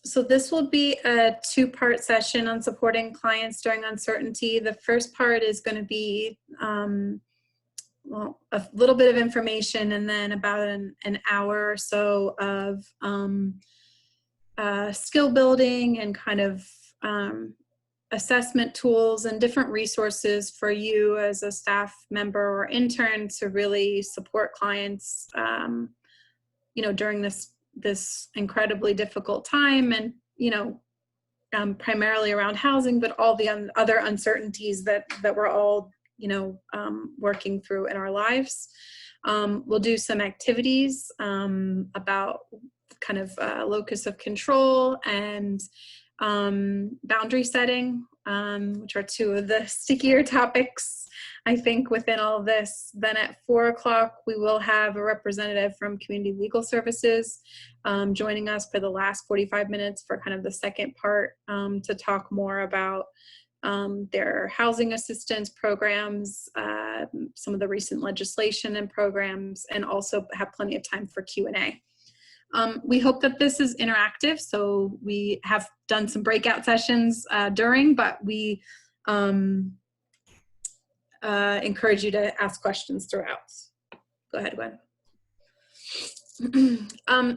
So this will be a two-part session on supporting clients during uncertainty. The first part is going to be well, a little bit of information, and then about an hour or so of skill building and kind of assessment tools and different resources for you as a staff member or intern to really support clients, during this incredibly difficult time, and primarily around housing, but all the other uncertainties that we're all working through in our lives. We'll do some activities about kind of locus of control and boundary setting, which are two of the stickier topics, I think, within all of this. Then at 4 o'clock, we will have a representative from Community Legal Services joining us for the last 45 minutes for kind of the second part, to talk more about their housing assistance programs, some of the recent legislation and programs, and also have plenty of time for Q&A. We hope that this is interactive, so we have done some breakout sessions during, but we encourage you to ask questions throughout. Go ahead, Gwen.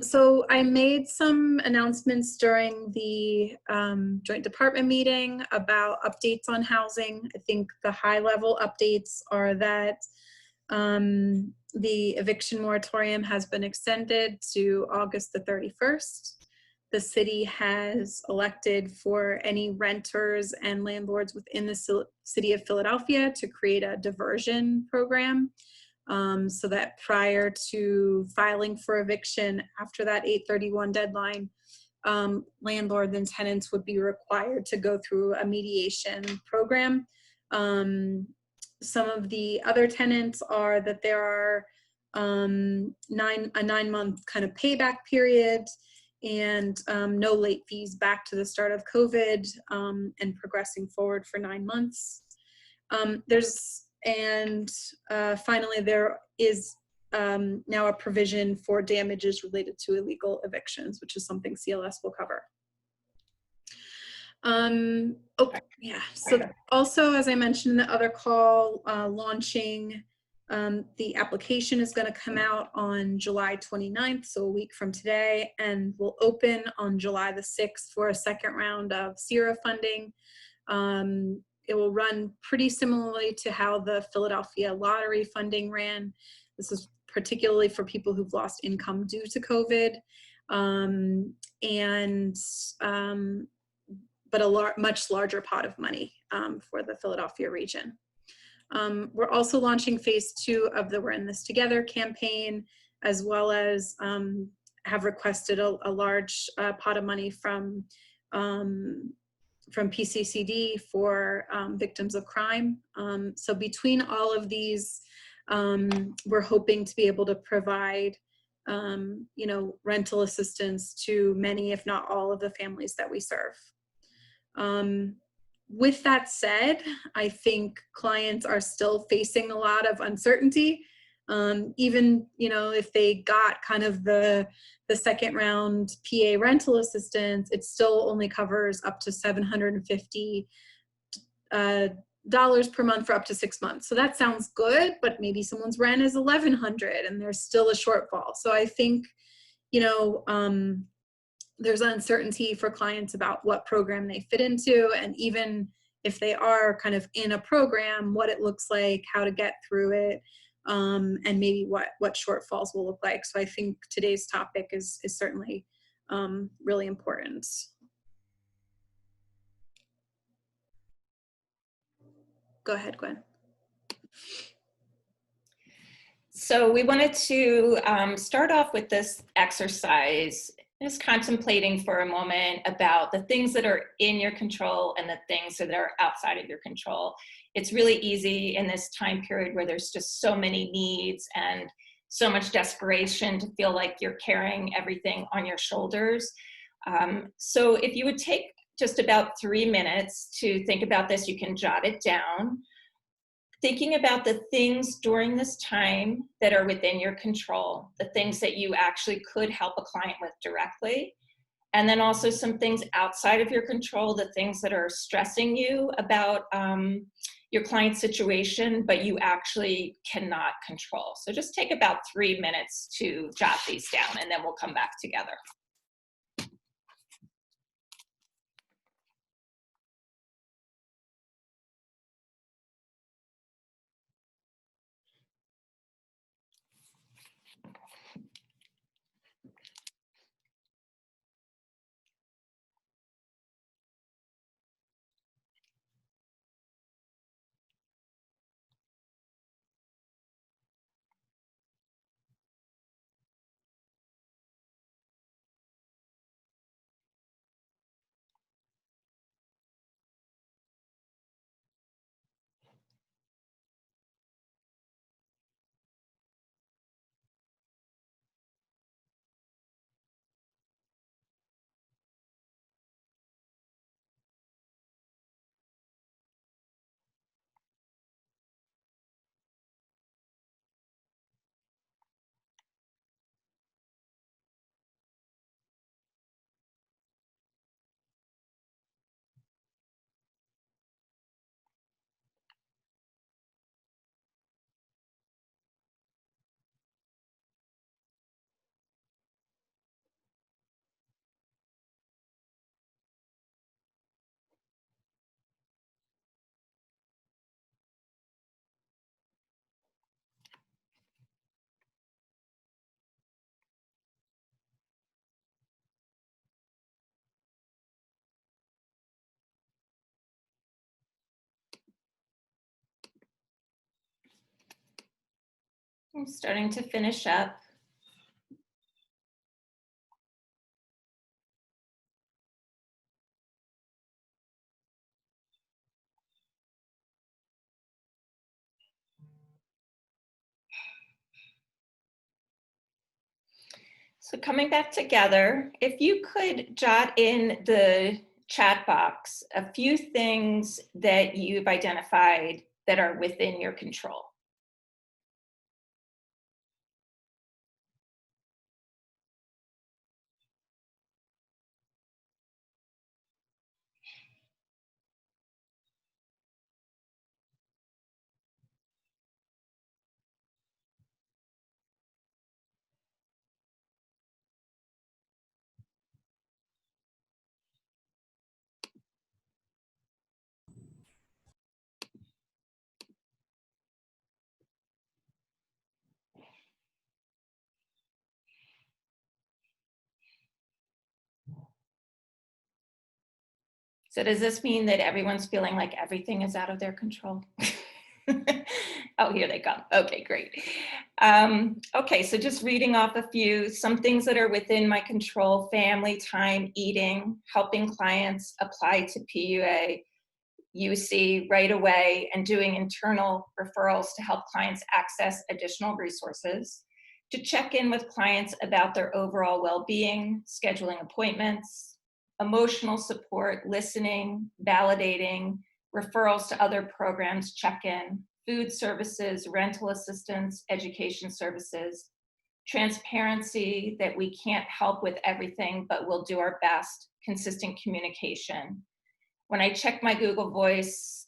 So I made some announcements during the joint department meeting about updates on housing. I think the high-level updates are that the eviction moratorium has been extended to August the 31st. The city has elected for any renters and landlords within the city of Philadelphia to create a diversion program, so that prior to filing for eviction after that 8/31 deadline, landlords and tenants would be required to go through a mediation program. Some of the other tenants are that there are a 9-month kind of payback period, and no late fees back to the start of COVID, and progressing forward for 9 months. Finally, there is now a provision for damages related to illegal evictions, which is something CLS will cover. So also, as I mentioned in the other call, launching the application is going to come out on July 29th, so a week from today, and will open on July the 6th for a second round of CERA funding. It will run pretty similarly to how the Philadelphia lottery funding ran. This is particularly for people who've lost income due to COVID, but a much larger pot of money for the Philadelphia region. We're also launching phase 2 of the We're in This Together campaign, as well as have requested a large pot of money from PCCD for victims of crime. So between all of these, we're hoping to be able to provide rental assistance to many, if not all, of the families that we serve. With that said, I think clients are still facing a lot of uncertainty. Even, if they got kind of the second round PA rental assistance, it still only covers up to $750 per month for up to 6 months. So that sounds good, but maybe someone's rent is $1,100 and there's still a shortfall. So I think, there's uncertainty for clients about what program they fit into, and even if they are kind of in a program, what it looks like, how to get through it, and maybe what shortfalls will look like. So I think today's topic is certainly really important. Go ahead, Gwen. So we wanted to start off with this exercise, just contemplating for a moment about the things that are in your control and the things that are outside of your control. It's really easy in this time period where there's just so many needs and so much desperation to feel like you're carrying everything on your shoulders. So if you would take just about 3 minutes to think about this, you can jot it down. Thinking about the things during this time that are within your control, the things that you actually could help a client with directly, And then also some things outside of your control, the things that are stressing you about your client's situation, but you actually cannot control. So just take about 3 minutes to jot these down, and then we'll come back together. I'm starting to finish up. So coming back together, if you could jot in the chat box a few things that you've identified that are within your control. So does this mean that everyone's feeling like everything is out of their control? Oh, here they come. Okay, great. Okay, so just reading off a few, some things that are within my control: family time, eating, helping clients apply to PUA, UC right away, and doing internal referrals to help clients access additional resources, to check in with clients about their overall well-being, scheduling appointments, emotional support, listening, validating, referrals to other programs, check-in, food services, rental assistance, education services, transparency that we can't help with everything, but we'll do our best, consistent communication. When I check my Google Voice,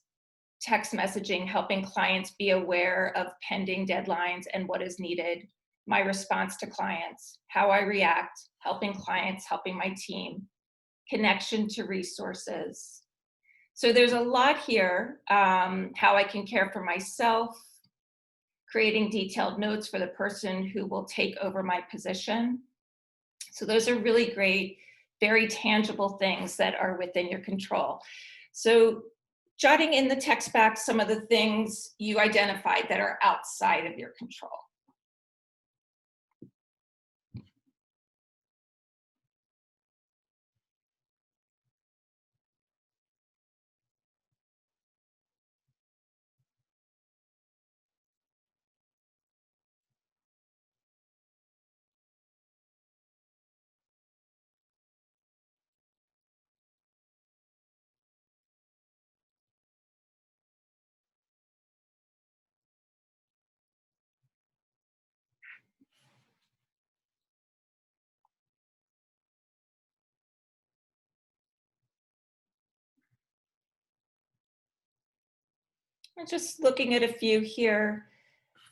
text messaging, helping clients be aware of pending deadlines and what is needed, my response to clients, how I react, helping clients, helping my team, connection to resources. So there's a lot here, how I can care for myself, creating detailed notes for the person who will take over my position. So those are really great, very tangible things that are within your control. So jotting in the text back some of the things you identified that are outside of your control. I'm just looking at a few here.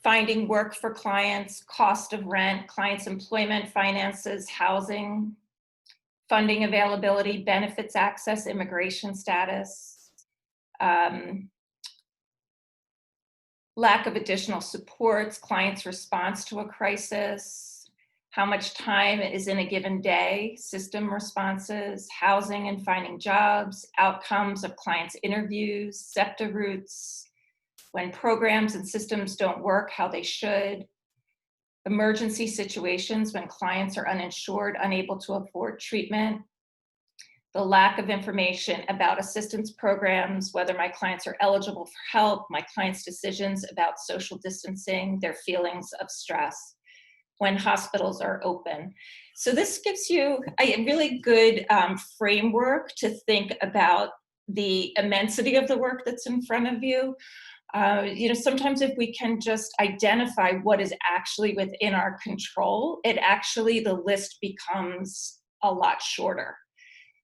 Finding work for clients, cost of rent, clients' employment, finances, housing, funding availability, benefits access, immigration status, um, lack of additional supports, clients' response to a crisis, how much time is in a given day, system responses, housing and finding jobs, outcomes of clients' interviews, SEPTA routes, when programs and systems don't work how they should, emergency situations when clients are uninsured, unable to afford treatment, the lack of information about assistance programs, whether my clients are eligible for help, my clients' decisions about social distancing, their feelings of stress when hospitals are open. So this gives you a really good framework to think about the immensity of the work that's in front of you. Sometimes if we can just identify what is actually within our control, the list becomes a lot shorter.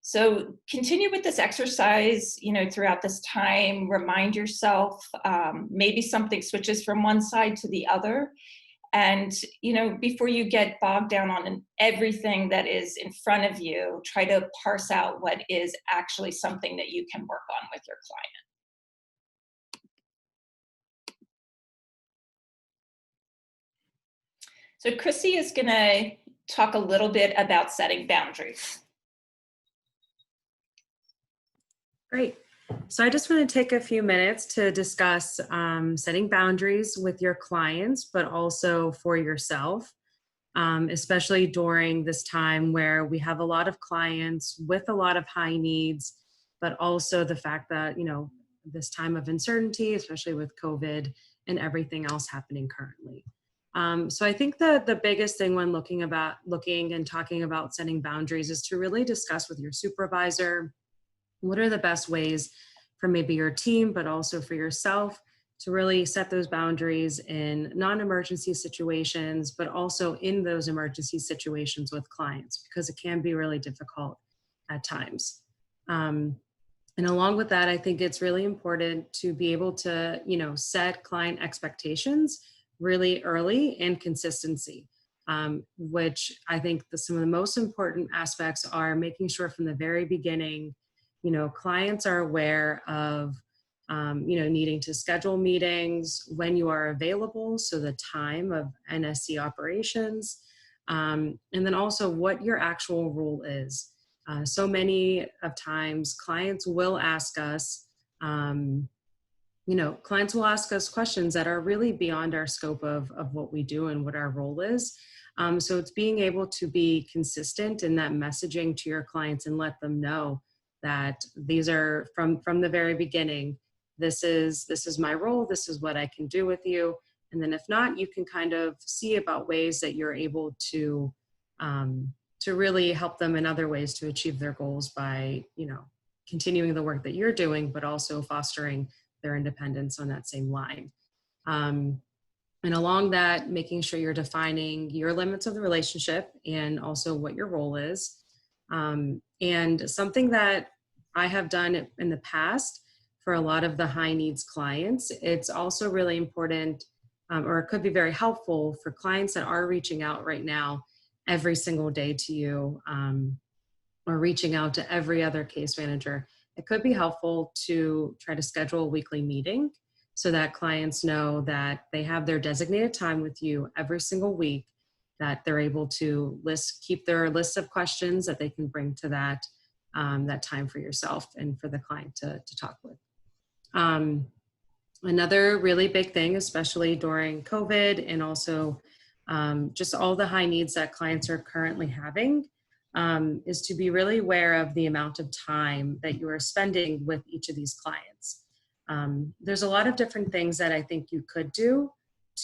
So continue with this exercise, throughout this time. Remind yourself, maybe something switches from one side to the other. And, before you get bogged down on everything that is in front of you, try to parse out what is actually something that you can work on with your client. So Chrissy is going to talk a little bit about setting boundaries. Great. So I just want to take a few minutes to discuss setting boundaries with your clients, but also for yourself, especially during this time where we have a lot of clients with a lot of high needs, but also the fact that, this time of uncertainty, especially with COVID and everything else happening currently. So I think that the biggest thing when looking and talking about setting boundaries is to really discuss with your supervisor, what are the best ways for maybe your team, but also for yourself to really set those boundaries in non-emergency situations, but also in those emergency situations with clients, because it can be really difficult at times. And along with that, I think it's really important to be able to, set client expectations really early and consistency, which I think some of the most important aspects are making sure from the very beginning, clients are aware of, needing to schedule meetings when you are available. So the time of NSC operations, and then also what your actual role is. So many of times clients will ask us, questions that are really beyond our scope of what we do and what our role is. So it's being able to be consistent in that messaging to your clients and let them know that these are from the very beginning, this is my role, this is what I can do with you. And then if not, you can kind of see about ways that you're able to really help them in other ways to achieve their goals by, continuing the work that you're doing, but also fostering their independence on that same line. And along that, making sure you're defining your limits of the relationship and also what your role is. And something that I have done in the past for a lot of the high needs clients, it's also really important, or it could be very helpful for clients that are reaching out right now every single day to you, or reaching out to every other case manager. It could be helpful to try to schedule a weekly meeting so that clients know that they have their designated time with you every single week, that they're able to keep their list of questions that they can bring to that time for yourself and for the client to talk with. Another really big thing, especially during COVID and also just all the high needs that clients are currently having, is to be really aware of the amount of time that you are spending with each of these clients. There's a lot of different things that I think you could do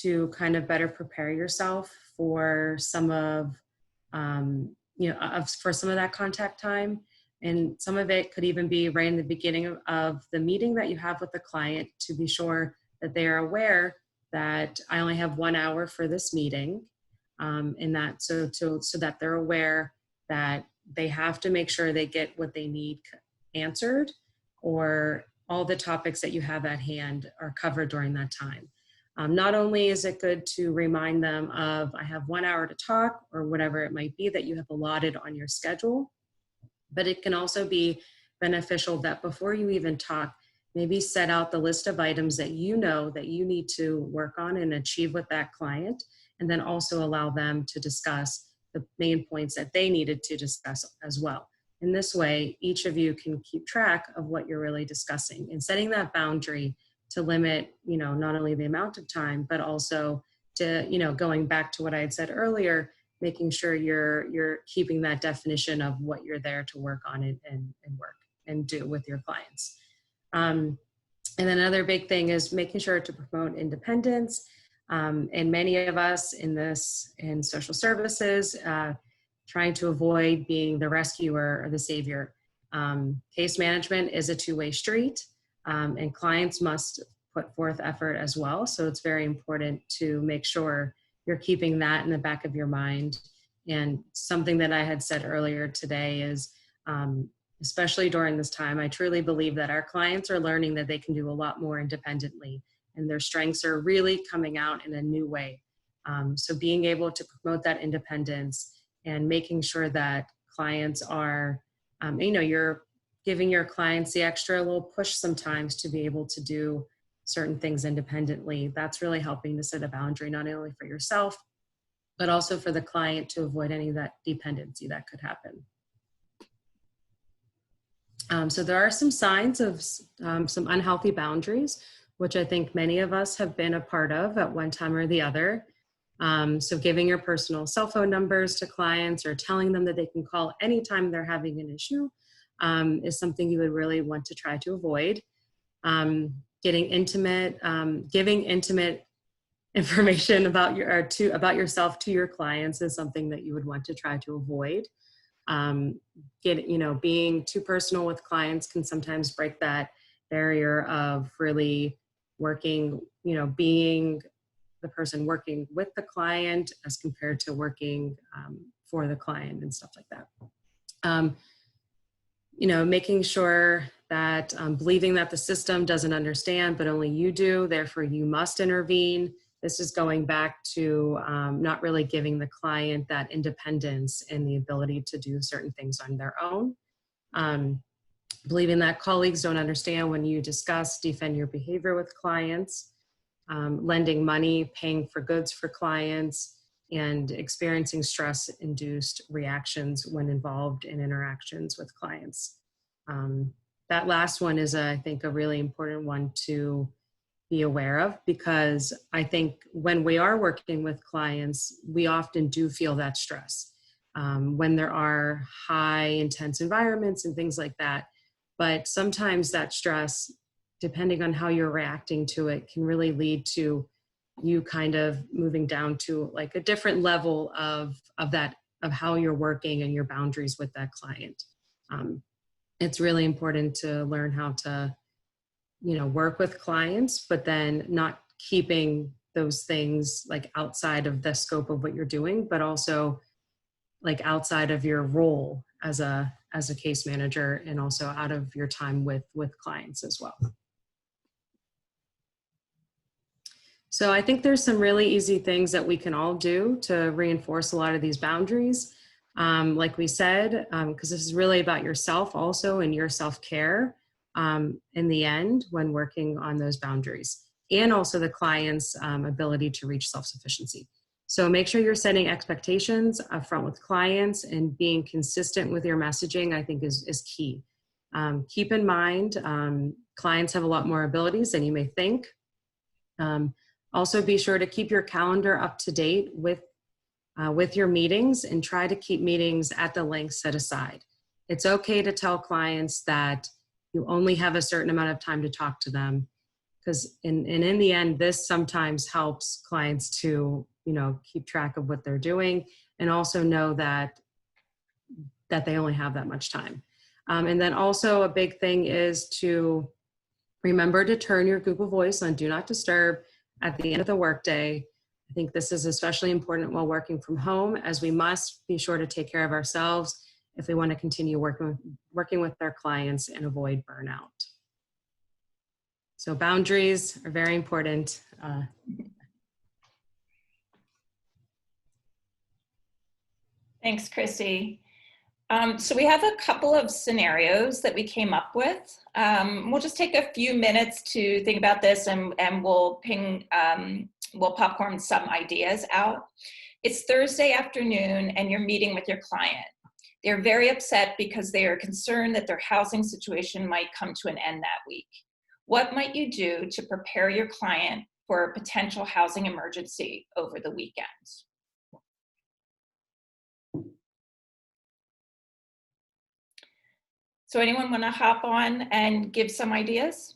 to kind of better prepare yourself for some of, for some of that contact time. And some of it could even be right in the beginning of the meeting that you have with the client, to be sure that they are aware that I only have 1 hour for this meeting, and that so that they're aware that they have to make sure they get what they need answered, or all the topics that you have at hand are covered during that time. Not only is it good to remind them of, I have 1 hour to talk, or whatever it might be that you have allotted on your schedule, but it can also be beneficial that before you even talk, maybe set out the list of items that you know that you need to work on and achieve with that client, and then also allow them to discuss the main points that they needed to discuss as well. In this way, each of you can keep track of what you're really discussing, and setting that boundary to limit, not only the amount of time, but also to, going back to what I had said earlier, making sure you're keeping that definition of what you're there to work on and work and do with your clients. And then another big thing is making sure to promote independence. And many of us in social services, trying to avoid being the rescuer or the savior. Case management is a two-way street, and clients must put forth effort as well. So it's very important to make sure you're keeping that in the back of your mind. And something that I had said earlier today is, especially during this time, I truly believe that our clients are learning that they can do a lot more independently, and their strengths are really coming out in a new way. So being able to promote that independence and making sure that clients are, you're giving your clients the extra little push sometimes to be able to do certain things independently. That's really helping to set a boundary, not only for yourself, but also for the client, to avoid any of that dependency that could happen. So there are some signs of some unhealthy boundaries, which I think many of us have been a part of at one time or the other. So giving your personal cell phone numbers to clients, or telling them that they can call anytime they're having an issue, is something you would really want to try to avoid. Getting intimate, giving intimate information about yourself to your clients is something that you would want to try to avoid. Being too personal with clients can sometimes break that barrier of really working, being the person working with the client as compared to working for the client and stuff like that. Making sure that believing that the system doesn't understand, but only you do, therefore you must intervene. This is going back to not really giving the client that independence and the ability to do certain things on their own. Believing that colleagues don't understand when you defend your behavior with clients. Lending money, paying for goods for clients, and experiencing stress-induced reactions when involved in interactions with clients. That last one is, I think, a really important one to be aware of, because I think when we are working with clients, we often do feel that stress when there are high intense environments and things like that. But sometimes that stress, depending on how you're reacting to it, can really lead to you kind of moving down to like a different level of how you're working and your boundaries with that client. It's really important to learn how to, work with clients, but then not keeping those things like outside of the scope of what you're doing, but also like outside of your role as a case manager, and also out of your time with clients as well. So I think there's some really easy things that we can all do to reinforce a lot of these boundaries. Like we said, because this is really about yourself also, and your self-care in the end when working on those boundaries, and also the client's ability to reach self-sufficiency. So make sure you're setting expectations upfront with clients, and being consistent with your messaging, I think is key. Keep in mind, clients have a lot more abilities than you may think. Also be sure to keep your calendar up to date with your meetings, and try to keep meetings at the length set aside. It's okay to tell clients that you only have a certain amount of time to talk to them, because in the end, this sometimes helps clients to, keep track of what they're doing, and also know that they only have that much time. And then also a big thing is to remember to turn your Google Voice on Do Not Disturb at the end of the workday. I think this is especially important while working from home, as we must be sure to take care of ourselves if we want to continue working with our clients and avoid burnout. So boundaries are very important. Thanks, Chrissy. So we have a couple of scenarios that we came up with. We'll just take a few minutes to think about this, and we'll we'll popcorn some ideas out. It's Thursday afternoon and you're meeting with your client. They're very upset because they are concerned that their housing situation might come to an end that week. What might you do to prepare your client for a potential housing emergency over the weekend? So anyone want to hop on and give some ideas?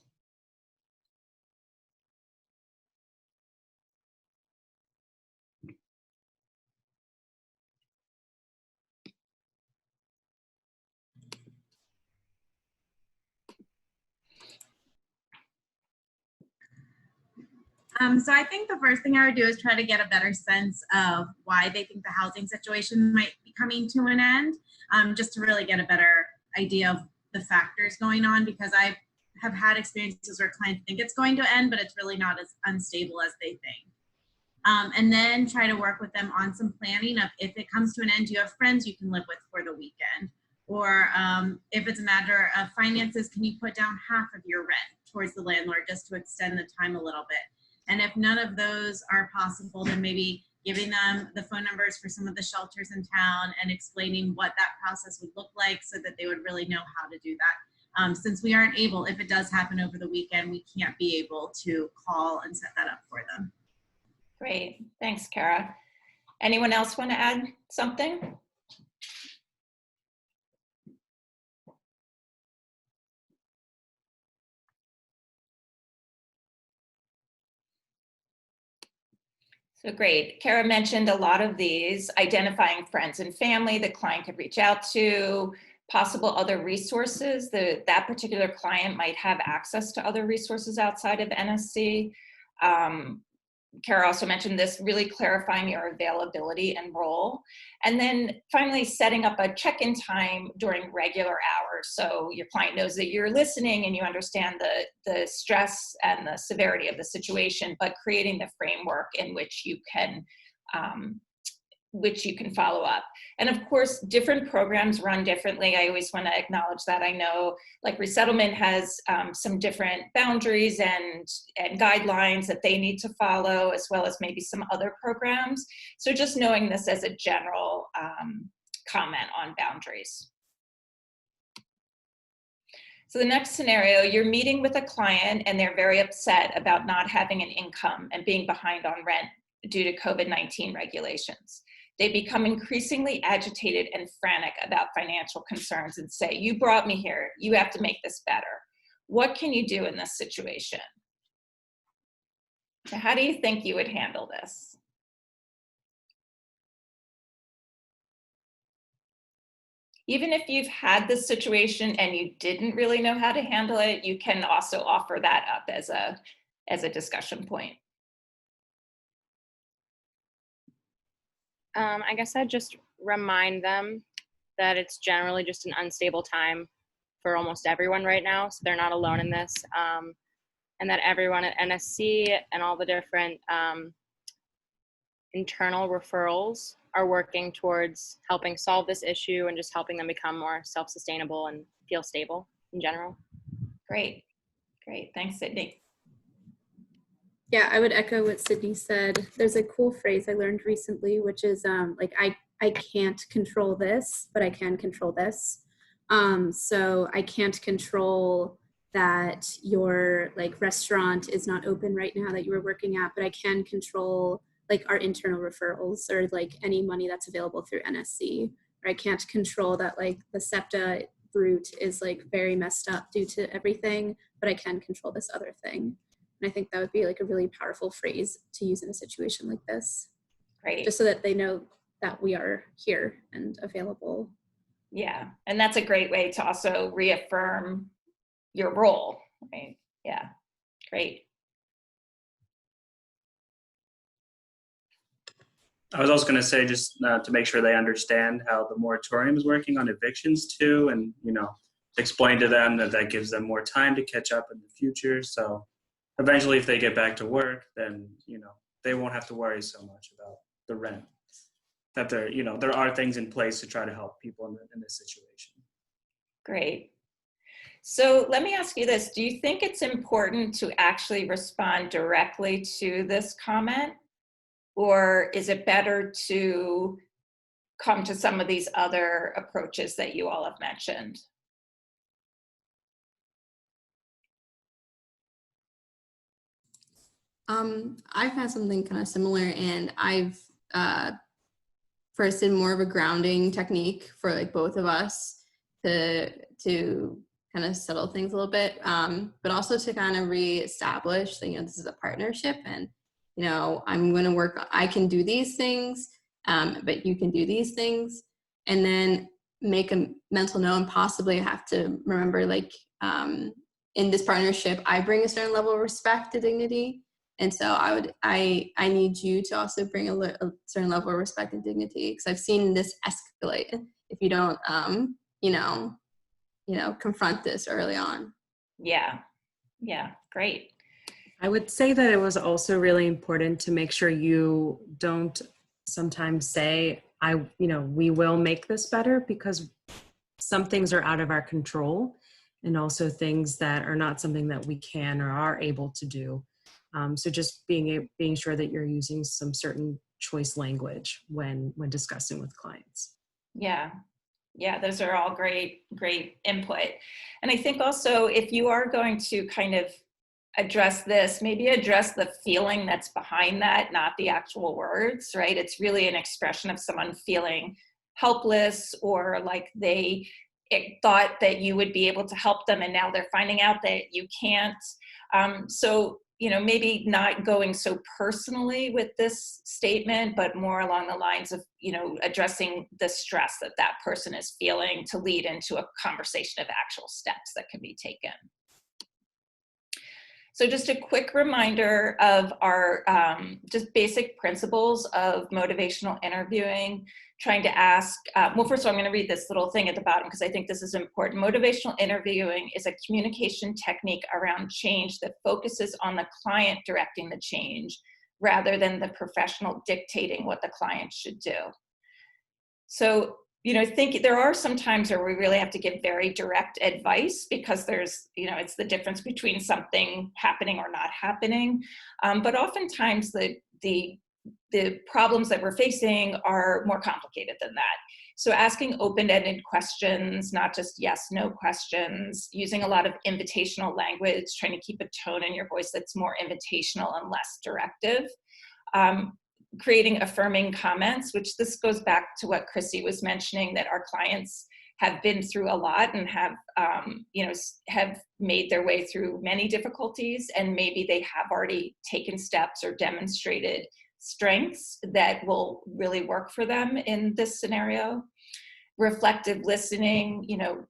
So I think the first thing I would do is try to get a better sense of why they think the housing situation might be coming to an end, just to really get a better idea of the factors going on, because I have had experiences where clients think it's going to end, but it's really not as unstable as they think. And then try to work with them on some planning of, if it comes to an end, you have friends you can live with for the weekend. Or if it's a matter of finances, can you put down half of your rent towards the landlord just to extend the time a little bit? And if none of those are possible, then maybe giving them the phone numbers for some of the shelters in town and explaining what that process would look like so that they would really know how to do that. Since we aren't able, if it does happen over the weekend, we can't be able to call and set that up for them. Great, thanks, Kara. Anyone else want to add something? So great. Kara mentioned a lot of these: identifying friends and family the client could reach out to, possible other resources. That particular client might have access to other resources outside of NSC. Kara also mentioned this, really clarifying your availability and role. And then finally, setting up a check-in time during regular hours, so your client knows that you're listening and you understand the stress and the severity of the situation, but creating the framework in which you can follow up. And of course, different programs run differently. I always want to acknowledge that. I know like resettlement has some different boundaries and guidelines that they need to follow, as well as maybe some other programs. So just knowing this as a general comment on boundaries. So the next scenario, you're meeting with a client and they're very upset about not having an income and being behind on rent due to COVID-19 regulations. They become increasingly agitated and frantic about financial concerns and say, "You brought me here, you have to make this better." What can you do in this situation? So how do you think you would handle this? Even if you've had this situation and you didn't really know how to handle it, you can also offer that up as a discussion point. I guess I'd just remind them that it's generally just an unstable time for almost everyone right now, so they're not alone in this, and that everyone at NSC and all the different internal referrals are working towards helping solve this issue and just helping them become more self-sustainable and feel stable in general. Great, great. Thanks, Sydney. Yeah, I would echo what Sydney said. There's a cool phrase I learned recently, which is like, I can't control this, but I can control this. So I can't control that your like restaurant is not open right now that you were working at, but I can control like our internal referrals or like any money that's available through NSC. Or I can't control that like the SEPTA route is like very messed up due to everything, but I can control this other thing. And I think that would be like a really powerful phrase to use in a situation like this. Great. Just so that they know that we are here and available. Yeah, and that's a great way to also reaffirm your role, right? Yeah, great. I was also going to say, just to make sure they understand how the moratorium is working on evictions too, and explain to them that gives them more time to catch up in the future. So eventually if they get back to work, then, you know, they won't have to worry so much about the rent. That there, you know, there are things in place to try to help people in this situation. Great. So let me ask you this. Do you think it's important to actually respond directly to this comment? Or is it better to come to some of these other approaches that you all have mentioned? I've had something kind of similar, and I've first did more of a grounding technique for like both of us to kind of settle things a little bit, but also to kind of reestablish that, you know, this is a partnership, and, you know, I'm going to work. I can do these things, but you can do these things, and then make a mental note, and possibly have to remember, like, in this partnership, I bring a certain level of respect to dignity. And so I need you to also bring a certain level of respect and dignity, because I've seen this escalate if you don't, you know, confront this early on. Yeah, yeah, great. I would say that it was also really important to make sure you don't sometimes say, you know, we will make this better, because some things are out of our control, and also things that are not something that we can or are able to do. So just being sure that you're using some certain choice language when discussing with clients. Yeah. Yeah, those are all great input. And I think also, if you are going to kind of address this, maybe address the feeling that's behind that, not the actual words, right? It's really an expression of someone feeling helpless, or like they thought that you would be able to help them and now they're finding out that you can't. So, you know, maybe not going so personally with this statement, but more along the lines of, you know, addressing the stress that that person is feeling, to lead into a conversation of actual steps that can be taken. So just a quick reminder of our just basic principles of motivational interviewing, trying to ask, well, first of all, I'm going to read this little thing at the bottom because I think this is important. Motivational interviewing is a communication technique around change that focuses on the client directing the change rather than the professional dictating what the client should do. So, you know, I think there are some times where we really have to give very direct advice, because there's, you know, it's the difference between something happening or not happening. But oftentimes the problems that we're facing are more complicated than that. So asking open-ended questions, not just yes, no questions, using a lot of invitational language, trying to keep a tone in your voice that's more invitational and less directive. Creating affirming comments, which this goes back to what Chrissy was mentioning, that our clients have been through a lot and have, you know, have made their way through many difficulties, and maybe they have already taken steps or demonstrated strengths that will really work for them in this scenario. Reflective listening, you know,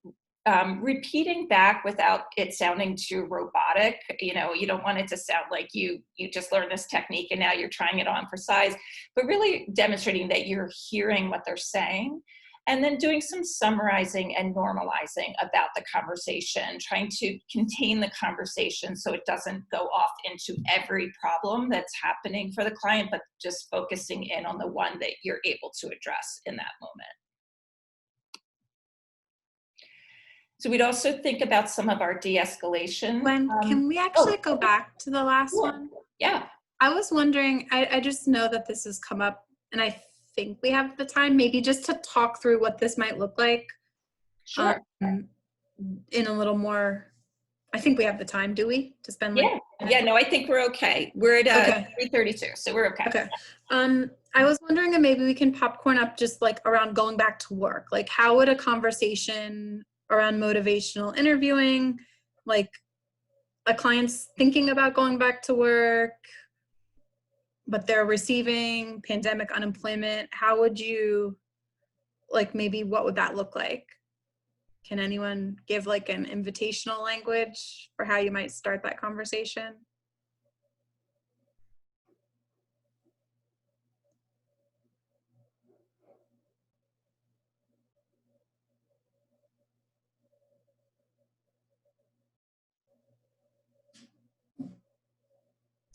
repeating back without it sounding too robotic. You know, you don't want it to sound like you just learned this technique and now you're trying it on for size, but really demonstrating that you're hearing what they're saying. And then doing some summarizing and normalizing about the conversation, trying to contain the conversation so it doesn't go off into every problem that's happening for the client, but just focusing in on the one that you're able to address in that moment. So we'd also think about some of our de-escalation. When can we actually go back to the last one? Yeah. I was wondering, I just know that this has come up, and I think we have the time maybe just to talk through what this might look like. Sure. In a little more, I think we have the time, do we? To spend like Yeah, no, I think we're okay. We're at Okay. 3:32, so we're okay. Okay. I was wondering if maybe we can popcorn up just like around going back to work. Like, how would a conversation around motivational interviewing, like a client's thinking about going back to work, but they're receiving pandemic unemployment, how would you, like, maybe what would that look like? Can anyone give like an invitational language for how you might start that conversation?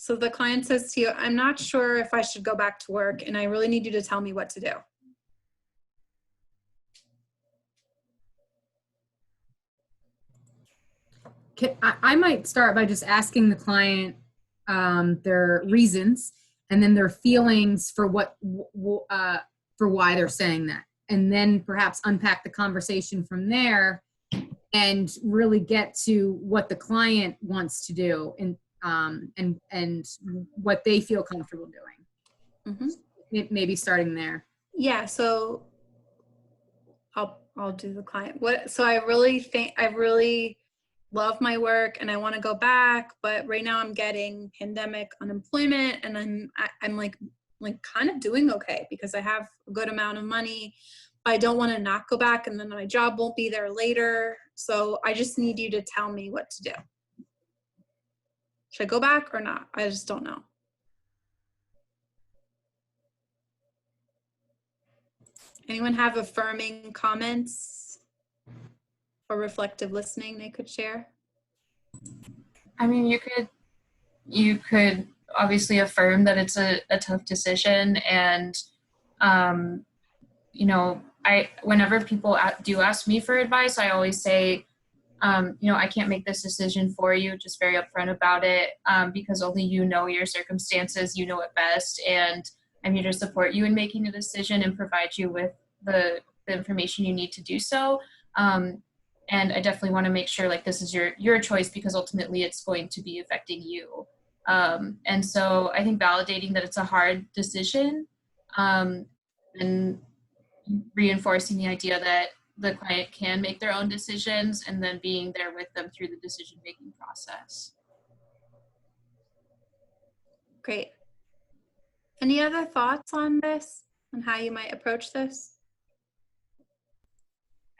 So the client says to you, I'm not sure if I should go back to work, and I really need you to tell me what to do. I might start by just asking the client their reasons and then their feelings for for why they're saying that, and then perhaps unpack the conversation from there and really get to what the client wants to do and what they feel comfortable doing. Maybe starting there. Yeah, so I'll do the client. So I really love my work and I want to go back, but right now I'm getting pandemic unemployment and I'm like kind of doing okay because I have a good amount of money. I don't want to not go back and then my job won't be there later. So I just need you to tell me what to do. Should I go back or not? I just don't know. Anyone have affirming comments or reflective listening they could share? I mean, you could obviously affirm that it's a tough decision, and whenever people do ask me for advice, I always say, I can't make this decision for you, just very upfront about it, because only you know your circumstances, you know it best, and I'm here to support you in making a decision and provide you with the information you need to do so. And I definitely want to make sure this is your choice, because ultimately it's going to be affecting you. And so I think validating that it's a hard decision, and reinforcing the idea that the client can make their own decisions, and then being there with them through the decision-making process. Great. Any other thoughts on this, on how you might approach this?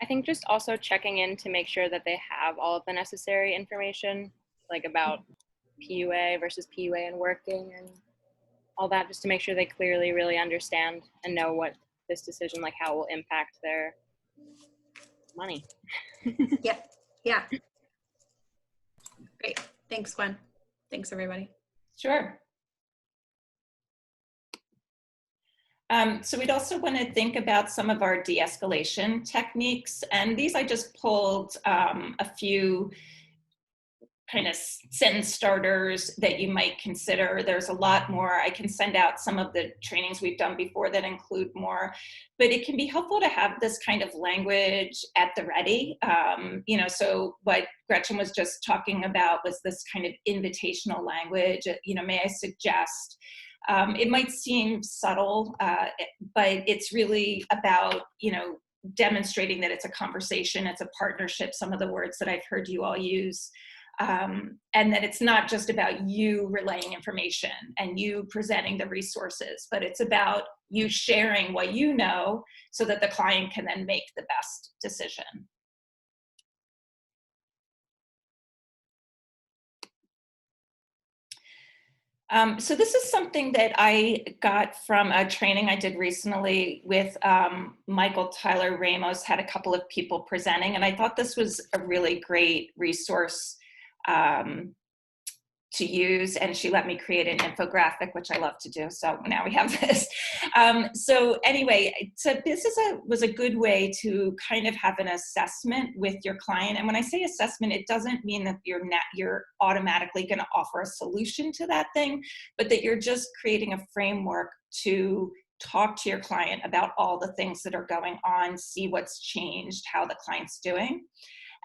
I think just also checking in to make sure that they have all of the necessary information, about PUA versus PUA and working and all that, just to make sure they clearly really understand and know what this decision, how it will impact their money. Yeah. Great. Thanks, Gwen. Thanks, everybody. Sure. So we'd also want to think about some of our de-escalation techniques. And these I just pulled a few kind of sentence starters that you might consider. There's a lot more. I can send out some of the trainings we've done before that include more, but it can be helpful to have this kind of language at the ready. So what Gretchen was just talking about was this kind of invitational language. May I suggest, it might seem subtle, but it's really about, demonstrating that it's a conversation, it's a partnership, some of the words that I've heard you all use. And that it's not just about you relaying information and you presenting the resources, but it's about you sharing what you know so that the client can then make the best decision. So this is something that I got from a training I did recently with Michael Tyler Ramos, had a couple of people presenting, and I thought this was a really great resource to use, and she let me create an infographic, which I love to do. So now we have this. So this was a good way to kind of have an assessment with your client. And when I say assessment, it doesn't mean that you're automatically going to offer a solution to that thing, but that you're just creating a framework to talk to your client about all the things that are going on, see what's changed, how the client's doing.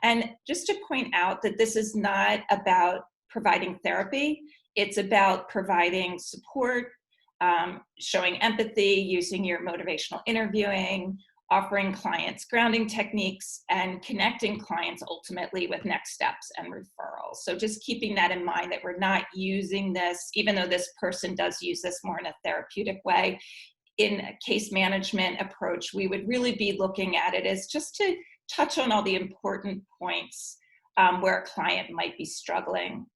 And just to point out that this is not about providing therapy, it's about providing support, showing empathy, using your motivational interviewing, offering clients grounding techniques, and connecting clients ultimately with next steps and referrals. So just keeping that in mind, that we're not using this, even though this person does use this more in a therapeutic way, in a case management approach, we would really be looking at it as just to touch on all the important points where a client might be struggling.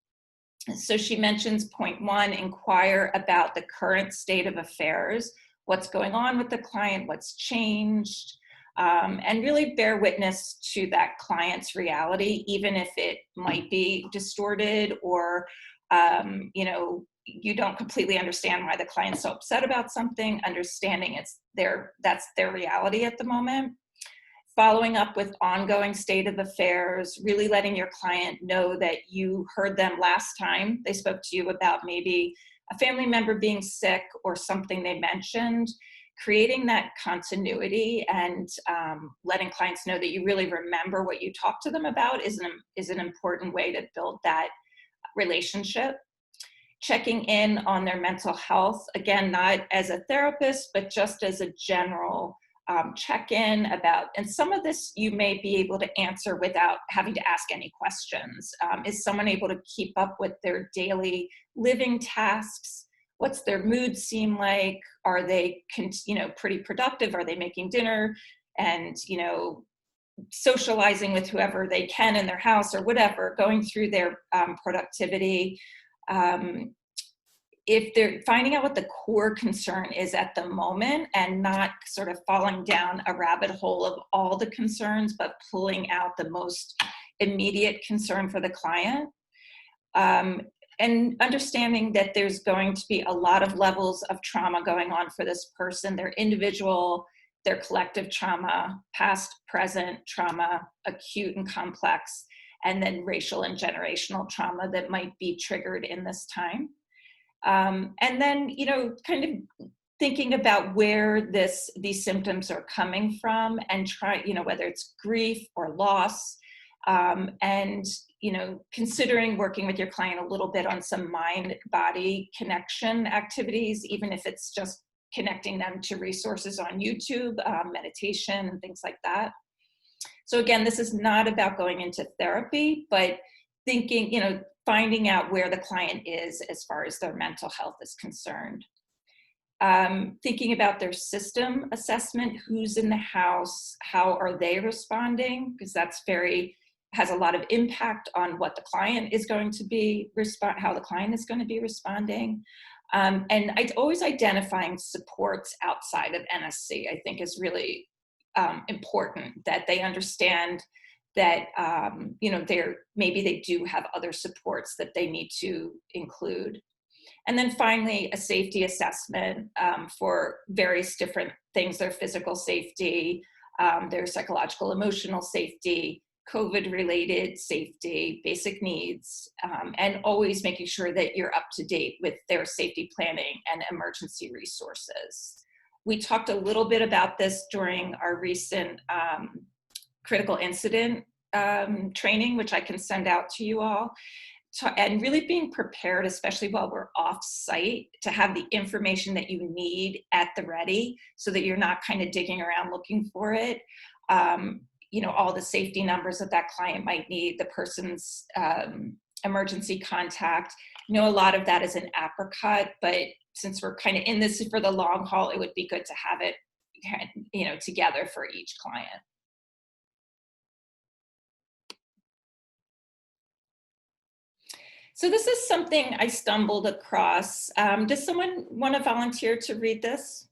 So she mentions point 1, inquire about the current state of affairs, what's going on with the client, what's changed, and really bear witness to that client's reality, even if it might be distorted or, you don't completely understand why the client's so upset about something, understanding that's their reality at the moment. Following up with ongoing state of affairs, really letting your client know that you heard them last time they spoke to you about maybe a family member being sick or something they mentioned, creating that continuity and letting clients know that you really remember what you talked to them about is an important way to build that relationship. Checking in on their mental health, again, not as a therapist, but just as a general check-in about, and some of this you may be able to answer without having to ask any questions. Is someone able to keep up with their daily living tasks? What's their mood seem like? Are they, pretty productive? Are they making dinner and, socializing with whoever they can in their house or whatever, going through their productivity? If they're finding out what the core concern is at the moment and not sort of falling down a rabbit hole of all the concerns, but pulling out the most immediate concern for the client. And understanding that there's going to be a lot of levels of trauma going on for this person, their individual, their collective trauma, past, present trauma, acute and complex, and then racial and generational trauma that might be triggered in this time. And then, kind of thinking about where these symptoms are coming from and try, whether it's grief or loss, and, considering working with your client a little bit on some mind-body connection activities, even if it's just connecting them to resources on YouTube, meditation and things like that. So again, this is not about going into therapy, but thinking, finding out where the client is as far as their mental health is concerned. Thinking about their system assessment, who's in the house, how are they responding? Because that's has a lot of impact on what the client is going to be, how the client is going to be responding. And always identifying supports outside of NSC, I think is really important, that they understand that maybe they do have other supports that they need to include. And then finally, a safety assessment for various different things, their physical safety, their psychological, emotional safety, COVID-related safety, basic needs, and always making sure that you're up to date with their safety planning and emergency resources. We talked a little bit about this during our recent critical incident training, which I can send out to you all, and really being prepared, especially while we're off site, to have the information that you need at the ready so that you're not kind of digging around looking for it. All the safety numbers that client might need, the person's emergency contact. A lot of that is an apricot, but since we're kind of in this for the long haul, it would be good to have it, together for each client. So this is something I stumbled across. Does someone want to volunteer to read this?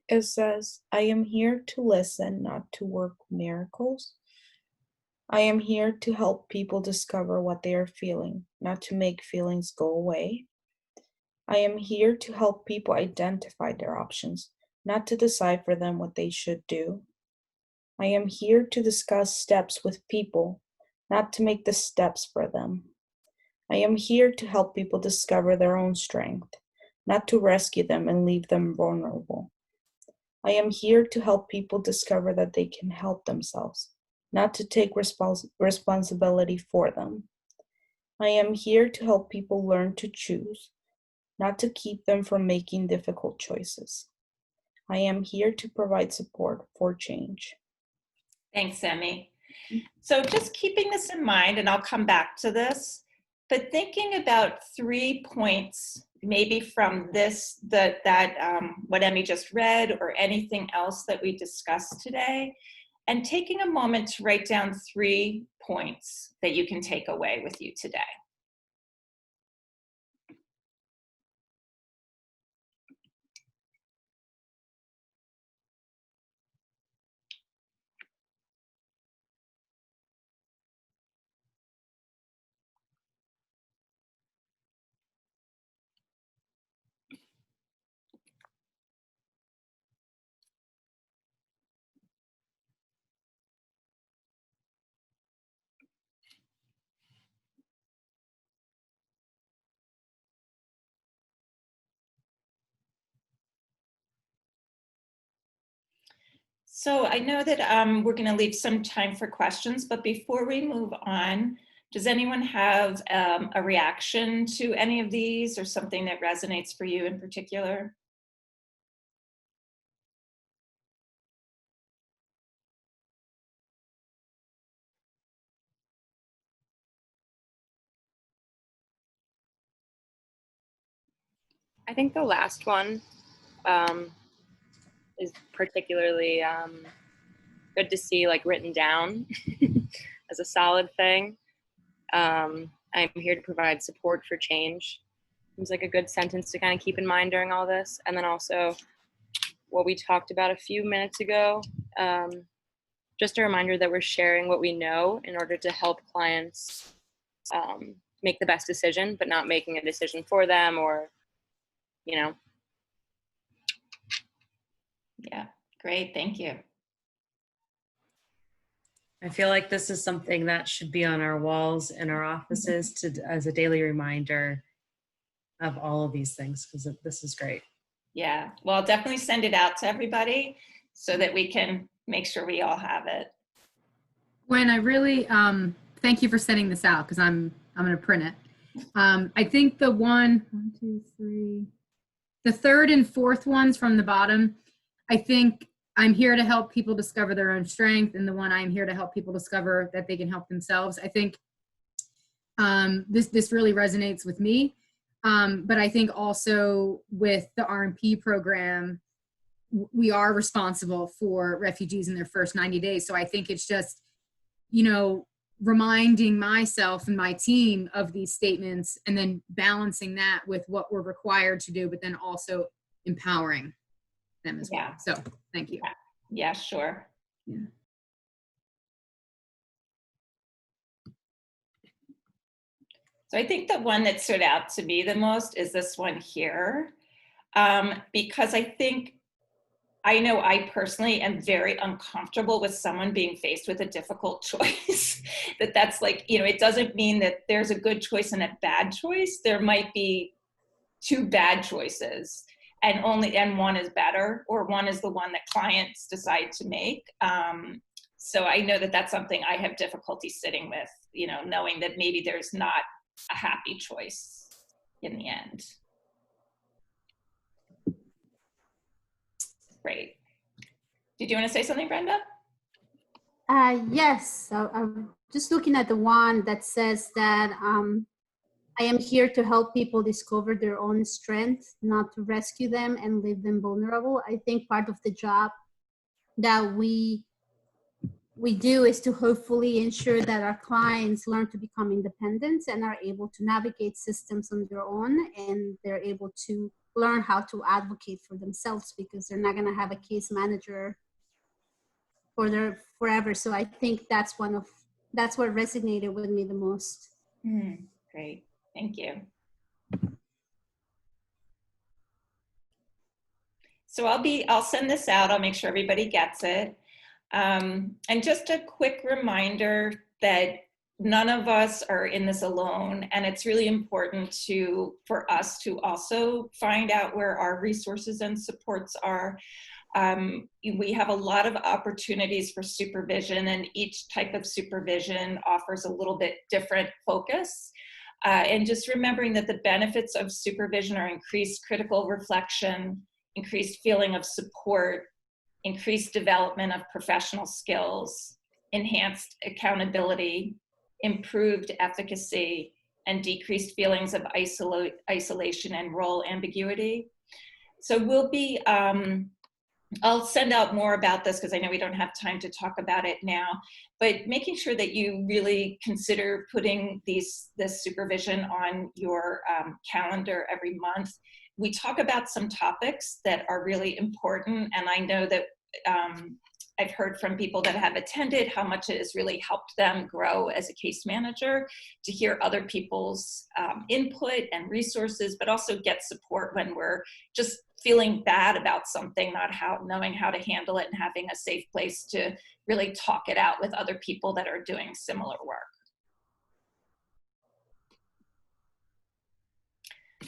It says, I am here to listen, not to work miracles. I am here to help people discover what they are feeling, not to make feelings go away. I am here to help people identify their options, not to decide for them what they should do. I am here to discuss steps with people, not to make the steps for them. I am here to help people discover their own strength, not to rescue them and leave them vulnerable. I am here to help people discover that they can help themselves, not to take responsibility for them. I am here to help people learn to choose, not to keep them from making difficult choices. I am here to provide support for change. Thanks, Emmy. So just keeping this in mind, and I'll come back to this, but thinking about 3 points, maybe from this, what Emmy just read, or anything else that we discussed today, and taking a moment to write down 3 points that you can take away with you today. So I know that we're going to leave some time for questions, but before we move on, does anyone have a reaction to any of these or something that resonates for you in particular? I think the last one is particularly good to see, like, written down as a solid thing. I'm here to provide support for change. Seems like a good sentence to kind of keep in mind during all this. And then also what we talked about a few minutes ago, just a reminder that we're sharing what we know in order to help clients make the best decision, but not making a decision for them, or, you know. Yeah, great, thank you. I feel like this is something that should be on our walls in our offices as a daily reminder of all of these things, because this is great. Yeah, well, I'll definitely send it out to everybody so that we can make sure we all have it. Gwen, I really thank you for sending this out, because I'm going to print it. I think the third and fourth ones from the bottom, I think I'm here to help people discover their own strength, and the one I'm here to help people discover that they can help themselves. I think this really resonates with me. But I think also with the RMP program, we are responsible for refugees in their first 90 days. So I think it's just, reminding myself and my team of these statements, and then balancing that with what we're required to do, but then also empowering them as well. So thank you. Yeah, sure. Yeah. So I think the one that stood out to me the most is this one here, because I know I personally am very uncomfortable with someone being faced with a difficult choice. That's like, it doesn't mean that there's a good choice and a bad choice. There might be two bad choices, and one is better, or one is the one that clients decide to make. So I know that that's something I have difficulty sitting with, knowing that maybe there's not a happy choice in the end. Great. Did you want to say something, Brenda? Yes, I'm just looking at the one that says that I am here to help people discover their own strength, not to rescue them and leave them vulnerable. I think part of the job that we do is to hopefully ensure that our clients learn to become independent and are able to navigate systems on their own, and they're able to learn how to advocate for themselves, because they're not going to have a case manager for their forever. So I think that's what resonated with me the most. Great, thank you. So I'll send this out. I'll make sure everybody gets it. And just a quick reminder that none of us are in this alone, and it's really important for us to also find out where our resources and supports are. We have a lot of opportunities for supervision, and each type of supervision offers a little bit different focus. And just remembering that the benefits of supervision are increased critical reflection, increased feeling of support, increased development of professional skills, enhanced accountability, improved efficacy, and decreased feelings of isolation and role ambiguity. So we'll be, I'll send out more about this, because I know we don't have time to talk about it now, but making sure that you really consider putting this supervision on your calendar every month. We talk about some topics that are really important, and I know that I've heard from people that have attended how much it has really helped them grow as a case manager, to hear other people's input and resources, but also get support when we're just feeling bad about something, knowing how to handle it, and having a safe place to really talk it out with other people that are doing similar work.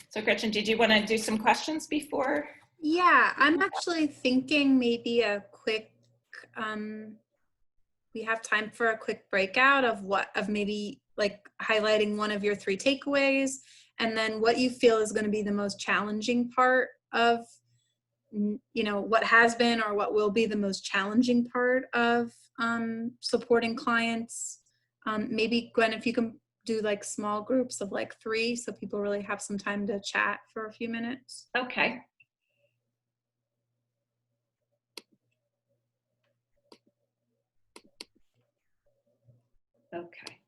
So Gretchen, did you want to do some questions before? Yeah, I'm actually thinking maybe a quick we have time for a quick breakout of maybe like highlighting one of your 3 takeaways, and then what you feel is going to be the most challenging part of, what has been or what will be the most challenging part of supporting clients. Maybe Gwen, if you can do like small groups of like 3, so people really have some time to chat for a few minutes. Okay. Okay.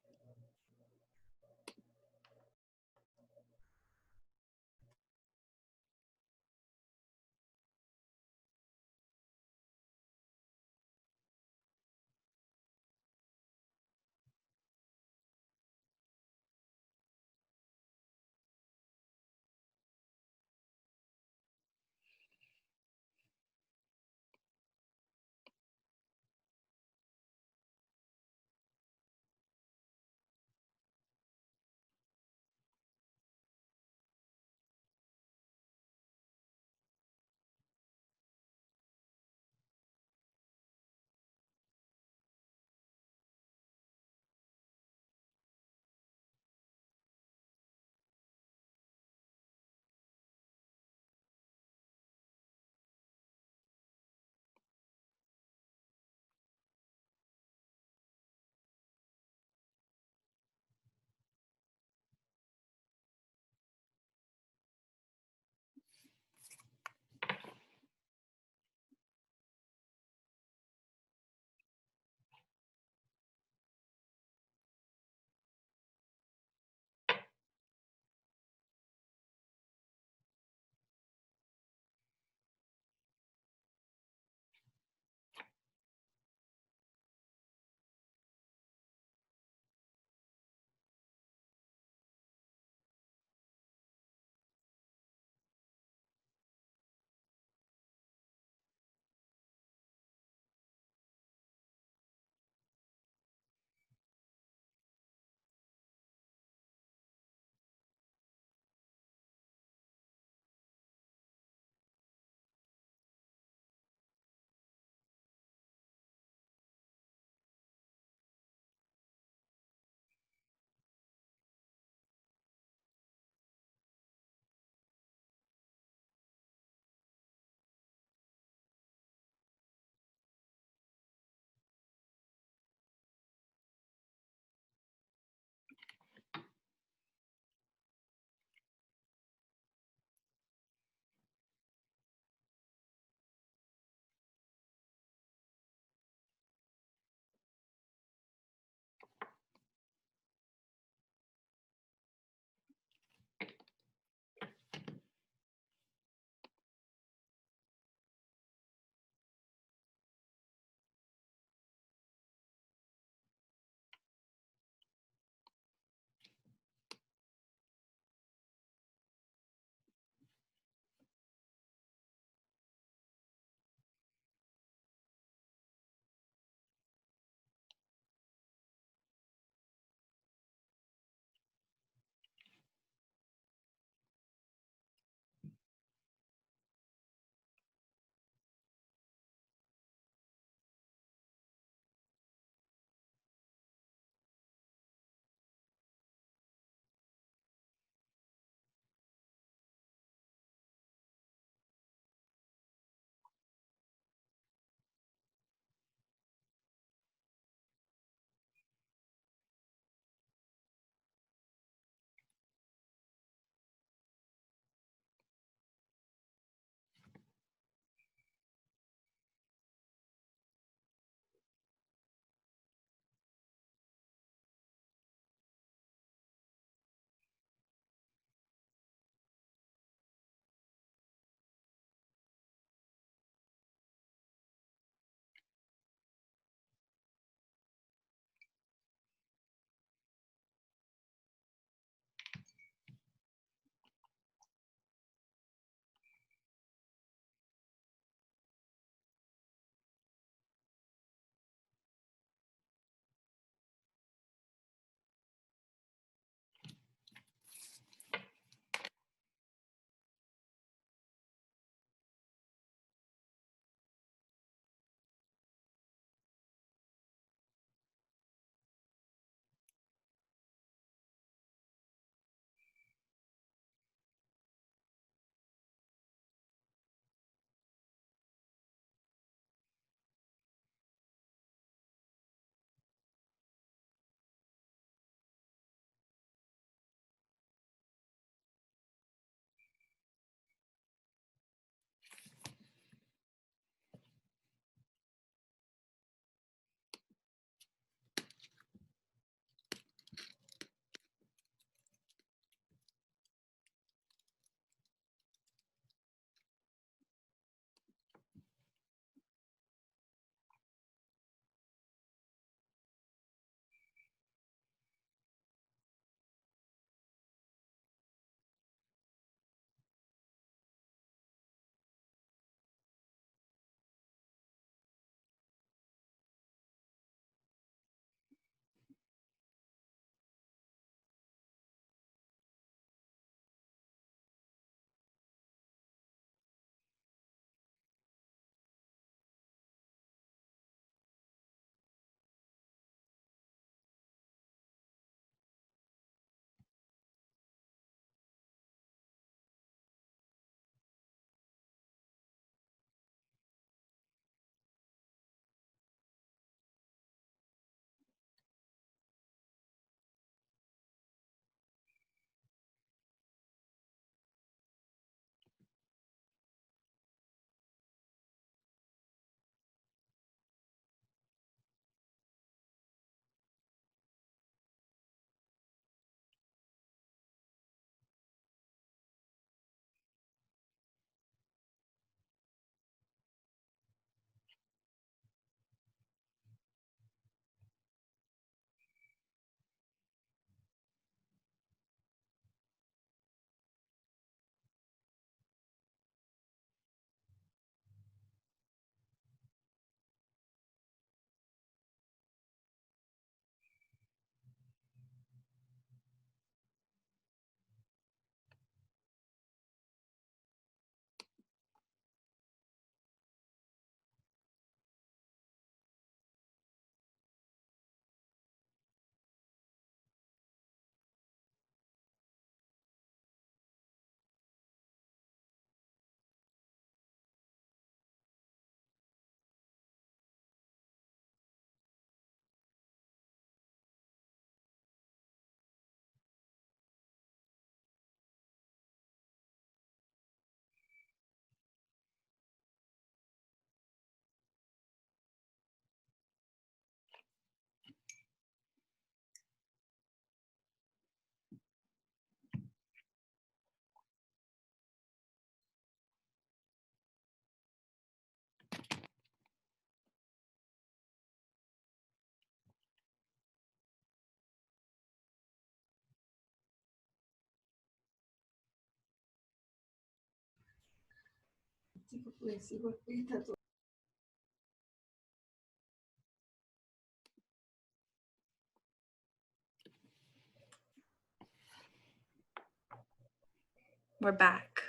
We're back.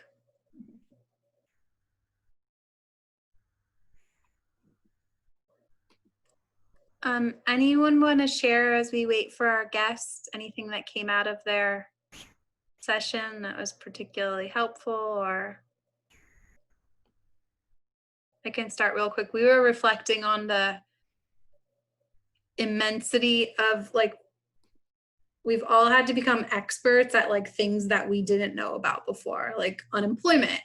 Anyone want to share as we wait for our guests, anything that came out of their session that was particularly helpful? Or I can start real quick. We were reflecting on the immensity of, like, we've all had to become experts at like things that we didn't know about before, like unemployment,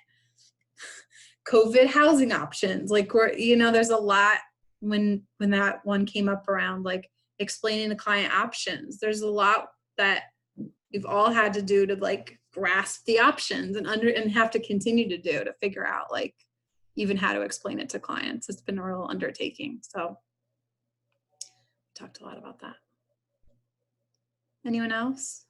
COVID housing options. Like, we're, you know, there's a lot when that one came up around like explaining the client options. There's a lot that we've all had to do to like grasp the options and have to continue to do to figure out like even how to explain it to clients. It's been a real undertaking. So we talked a lot about that. Anyone else?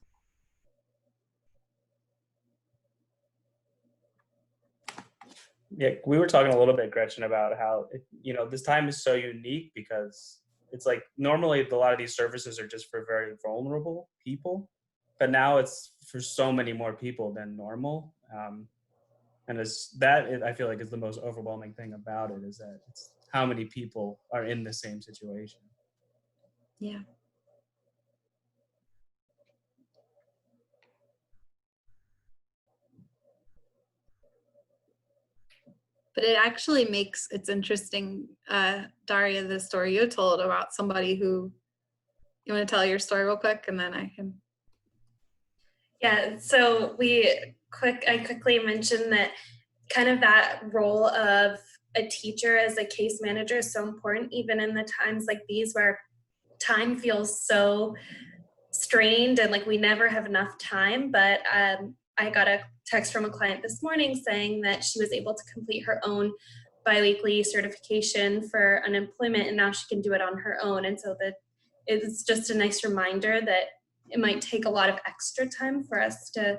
Yeah, we were talking a little bit, Gretchen, about how, you know, this time is so unique because it's like normally a lot of these services are just for very vulnerable people, but now it's for so many more people than normal. And I feel like is the most overwhelming thing about it, is that it's how many people are in the same situation. Yeah. But it actually makes, it's interesting, Daria, the story you told about somebody who, you want to tell your story real quick and then I can. Yeah, so I quickly mentioned that kind of that role of a teacher as a case manager is so important, even in the times like these where time feels so strained and like we never have enough time. But I got a text from a client this morning saying that she was able to complete her own biweekly certification for unemployment, and now she can do it on her own. And so that it's just a nice reminder that it might take a lot of extra time for us to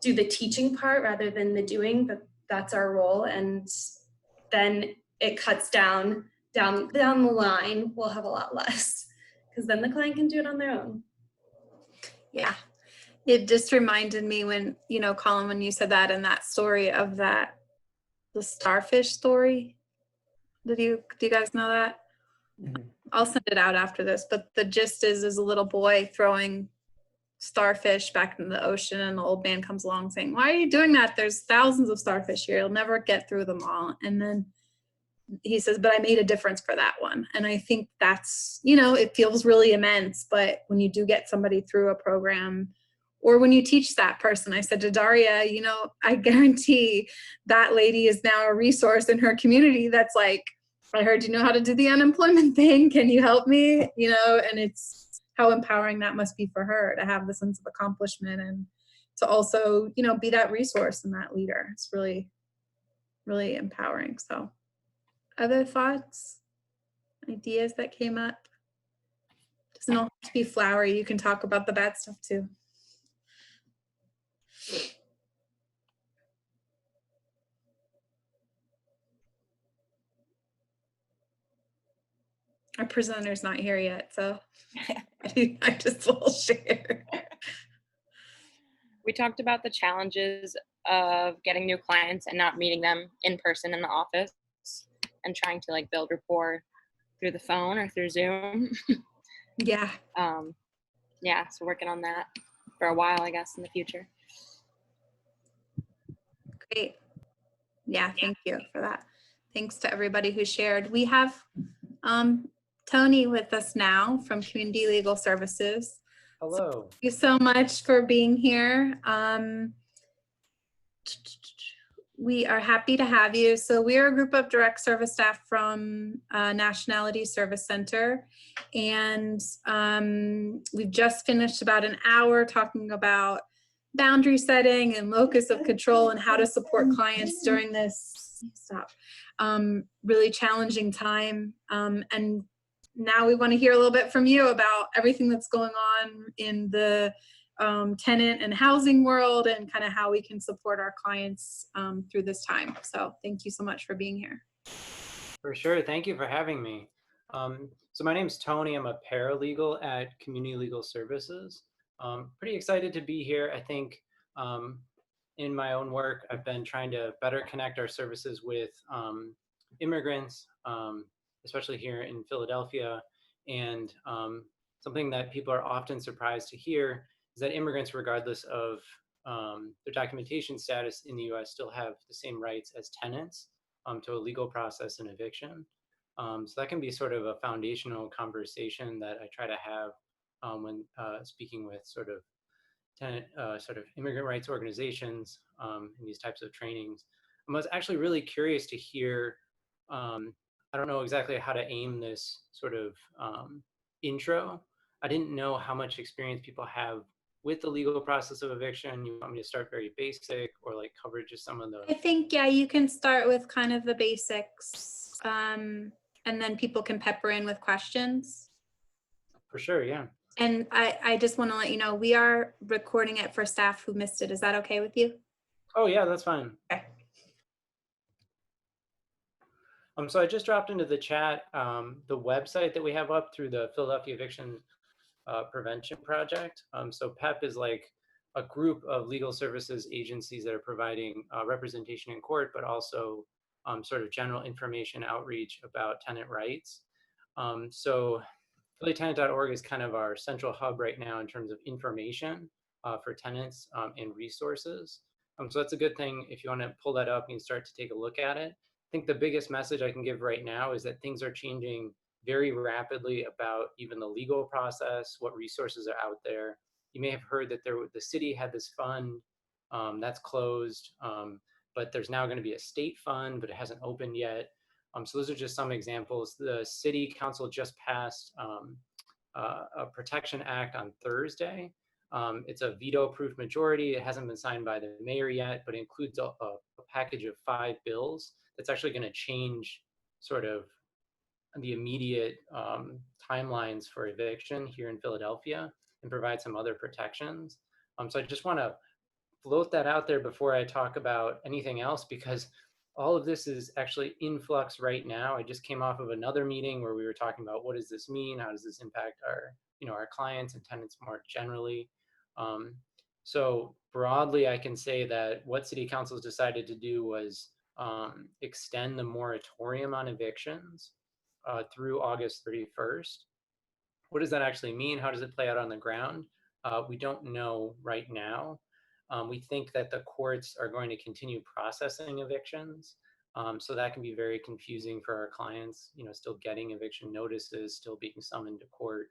do the teaching part rather than the doing, but that's our role. And then it cuts down the line, we'll have a lot less because then the client can do it on their own. Yeah. It just reminded me when, you know, Colin, when you said that in that story of the starfish story. Do you guys know that? Mm-hmm. I'll send it out after this, but the gist is a little boy throwing starfish back in the ocean, and the old man comes along saying, "Why are you doing that? There's thousands of starfish here. You'll never get through them all." And then he says, "But I made a difference for that one." And I think that's, you know, it feels really immense, but when you do get somebody through a program, or when you teach that person, I said to Daria, you know, I guarantee that lady is now a resource in her community that's like, "I heard you know how to do the unemployment thing. Can you help me?" You know, and it's how empowering that must be for her to have the sense of accomplishment and to also, you know, be that resource and that leader. It's really, really empowering. So other thoughts, ideas that came up? Doesn't all have to be flowery. You can talk about the bad stuff too. Our presenter's not here yet, so I just will share. We talked about the challenges of getting new clients and not meeting them in person in the office and trying to like build rapport through the phone or through Zoom. Yeah. Yeah, so working on that for a while, I guess, in the future. Great. Yeah, thank you for that. Thanks to everybody who shared. We have Tony with us now from Community Legal Services. Hello. So thank you so much for being here. We are happy to have you. So we are a group of direct service staff from Nationality Service Center. And we've just finished about an hour talking about boundary setting and locus of control and how to support clients during this really challenging time. And now we want to hear a little bit from you about everything that's going on in the tenant and housing world, and kind of how we can support our clients through this time. So thank you so much for being here. For sure. Thank you for having me. So my name's Tony. I'm a paralegal at Community Legal Services. Pretty excited to be here. I think in my own work, I've been trying to better connect our services with immigrants, especially here in Philadelphia. And something that people are often surprised to hear is that immigrants, regardless of their documentation status in the US, still have the same rights as tenants to a legal process and eviction. So that can be sort of a foundational conversation that I try to have when speaking with sort of tenant, sort of immigrant rights organizations in these types of trainings. I was actually really curious to hear, I don't know exactly how to aim this sort of intro. I didn't know how much experience people have with the legal process of eviction. You want me to start very basic or like cover just some of the... I think, yeah, you can start with kind of the basics, and then people can pepper in with questions. For sure, yeah. And I just want to let you know, we are recording it for staff who missed it. Is that okay with you? Oh yeah, that's fine. Okay. So I just dropped into the chat the website that we have up through the Philadelphia Eviction Prevention Project. So PEP is like a group of legal services agencies that are providing representation in court, but also sort of general information outreach about tenant rights. So PhillyTenant.org is kind of our central hub right now in terms of information for tenants and resources. So that's a good thing. If you want to pull that up and start to take a look at it. I think the biggest message I can give right now is that things are changing very rapidly about even the legal process, what resources are out there. You may have heard that the city had this fund that's closed, but there's now going to be a state fund, but it hasn't opened yet. So those are just some examples. The city council just passed a protection act on Thursday. It's a veto-proof majority. It hasn't been signed by the mayor yet, but it includes a package of 5 bills that's actually going to change sort of the immediate timelines for eviction here in Philadelphia and provide some other protections. So I just want to float that out there before I talk about anything else, because all of this is actually in flux right now. I just came off of another meeting where we were talking about what does this mean? How does this impact our, our clients and tenants more generally? So broadly, I can say that what city councils decided to do was extend the moratorium on evictions through August 31st. What does that actually mean? How does it play out on the ground? We don't know right now. We think that the courts are going to continue processing evictions. So that can be very confusing for our clients, still getting eviction notices, still being summoned to court.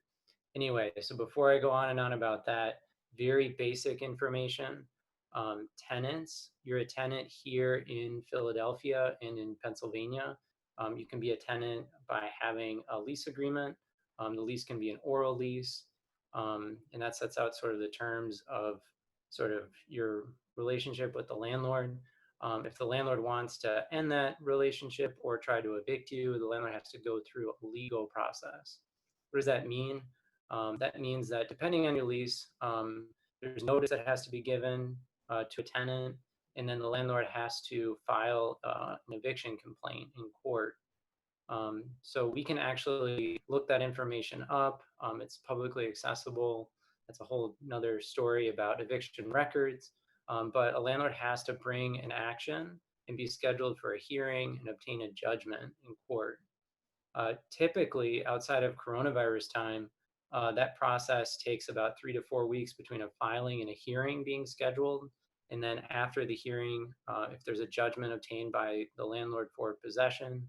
Anyway, so before I go on and on about that, very basic information. Tenants, you're a tenant here in Philadelphia and in Pennsylvania. You can be a tenant by having a lease agreement. The lease can be an oral lease, and that sets out sort of the terms of sort of your relationship with the landlord. If the landlord wants to end that relationship or try to evict you, the landlord has to go through a legal process. What does that mean? That means that depending on your lease, there's notice that has to be given to a tenant, and then the landlord has to file an eviction complaint in court. So we can actually look that information up. It's publicly accessible. That's a whole nother story about eviction records. But a landlord has to bring an action and be scheduled for a hearing and obtain a judgment in court. Typically, outside of coronavirus time, that process takes about 3 to 4 weeks between a filing and a hearing being scheduled. And then after the hearing, if there's a judgment obtained by the landlord for possession,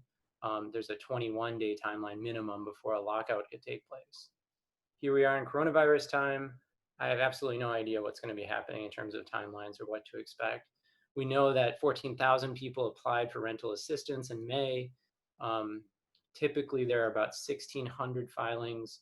there's a 21-day timeline minimum before a lockout could take place. Here we are in coronavirus time. I have absolutely no idea what's going to be happening in terms of timelines or what to expect. We know that 14,000 people applied for rental assistance in May. Typically, there are about 1,600 filings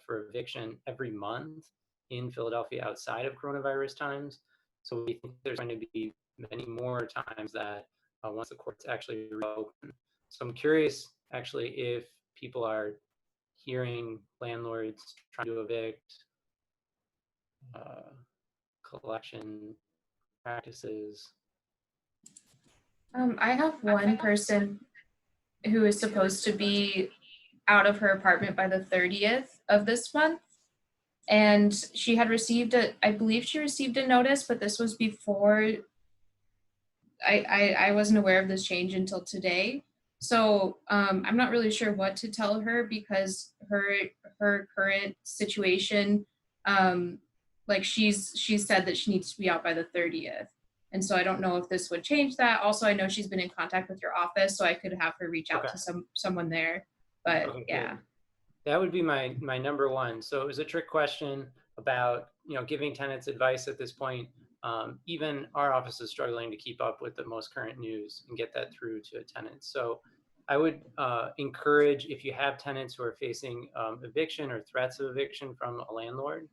for eviction every month in Philadelphia outside of coronavirus times. So we think there's going to be many more times that once the courts actually reopen. So I'm curious, actually, if people are hearing landlords trying to evict. collection practices? I have one person who is supposed to be out of her apartment by the 30th of this month. And she had received I believe she received a notice, but this was before I wasn't aware of this change until today. So I'm not really sure what to tell her because her current situation, like she's said that she needs to be out by the 30th. And so I don't know if this would change that. Also, I know she's been in contact with your office, so I could have her reach out to someone there. But Okay, yeah. good. That would be my number one. So it was a trick question about, you know, giving tenants advice at this point. Even our office is struggling to keep up with the most current news and get that through to a tenant. So I would encourage, if you have tenants who are facing eviction or threats of eviction from a landlord,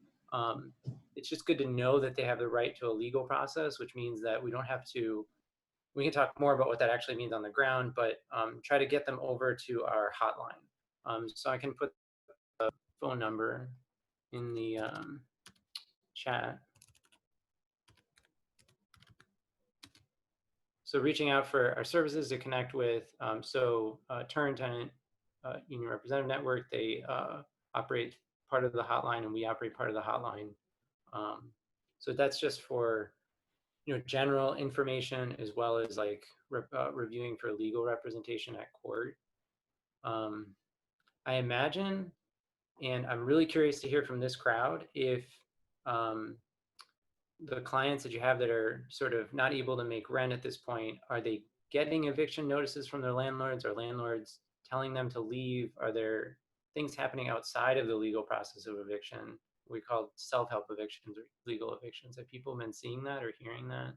it's just good to know that they have the right to a legal process, which means that we don't have to, we can talk more about what that actually means on the ground, but try to get them over to our hotline. So I can put the phone number in the chat. So reaching out for our services to connect with, Turn Tenant Union Representative Network, they operate part of the hotline and we operate part of the hotline. So that's just for, you know, general information as well as like reviewing for legal representation at court. I imagine, and I'm really curious to hear from this crowd, if the clients that you have that are sort of not able to make rent at this point, are they getting eviction notices from their landlords? Are landlords telling them to leave? Are there things happening outside of the legal process of eviction? We call self-help evictions or legal evictions. Have people been seeing that or hearing that?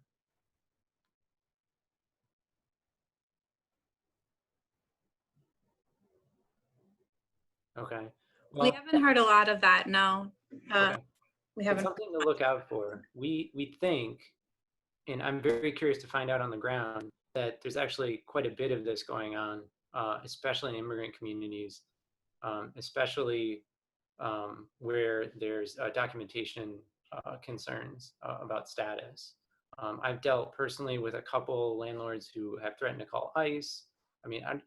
Okay. Well, We haven't heard a lot of that, no. okay. We It's haven't. something to look out for. We think, and I'm very curious to find out on the ground, that there's actually quite a bit of this going on, especially in immigrant communities, especially where there's documentation concerns about status. I've dealt personally with a couple landlords who have threatened to call ICE. I mean, I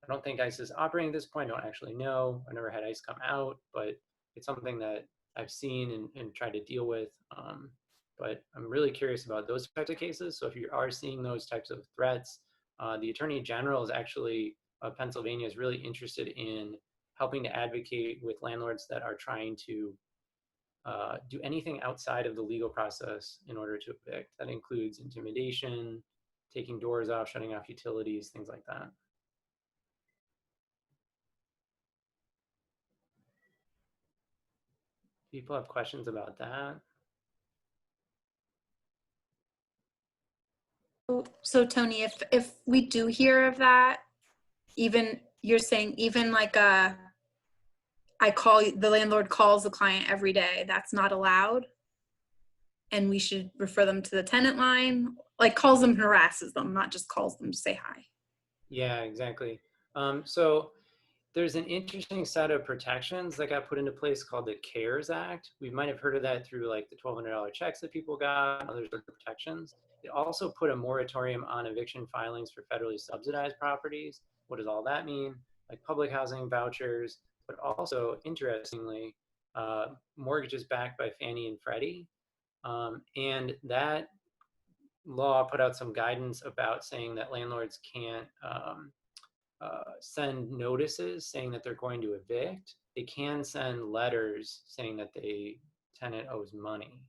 don't think ICE is operating at this point. I don't actually know. I've never had ICE come out, but it's something that I've seen and tried to deal with. But I'm really curious about those types of cases. So if you are seeing those types of threats, the Attorney General is actually, Pennsylvania is really interested in helping to advocate with landlords that are trying to do anything outside of the legal process in order to evict. That includes intimidation, taking doors off, shutting off utilities, things like that. People have questions about that? So Tony, if we do hear of that, even you're saying even like the landlord calls the client every day, that's not allowed? And we should refer them to the tenant line, like calls them and harasses them, not just calls them to say hi. Yeah, exactly. So there's an interesting set of protections that got put into place called the CARES Act. We might have heard of that through like the $1,200 checks that people got, other sorts of protections. It also put a moratorium on eviction filings for federally subsidized properties. What does all that mean? Like public housing vouchers, but also, interestingly, mortgages backed by Fannie and Freddie. And that law put out some guidance about saying that landlords can't send notices saying that they're going to evict. They can send letters saying that the tenant owes money.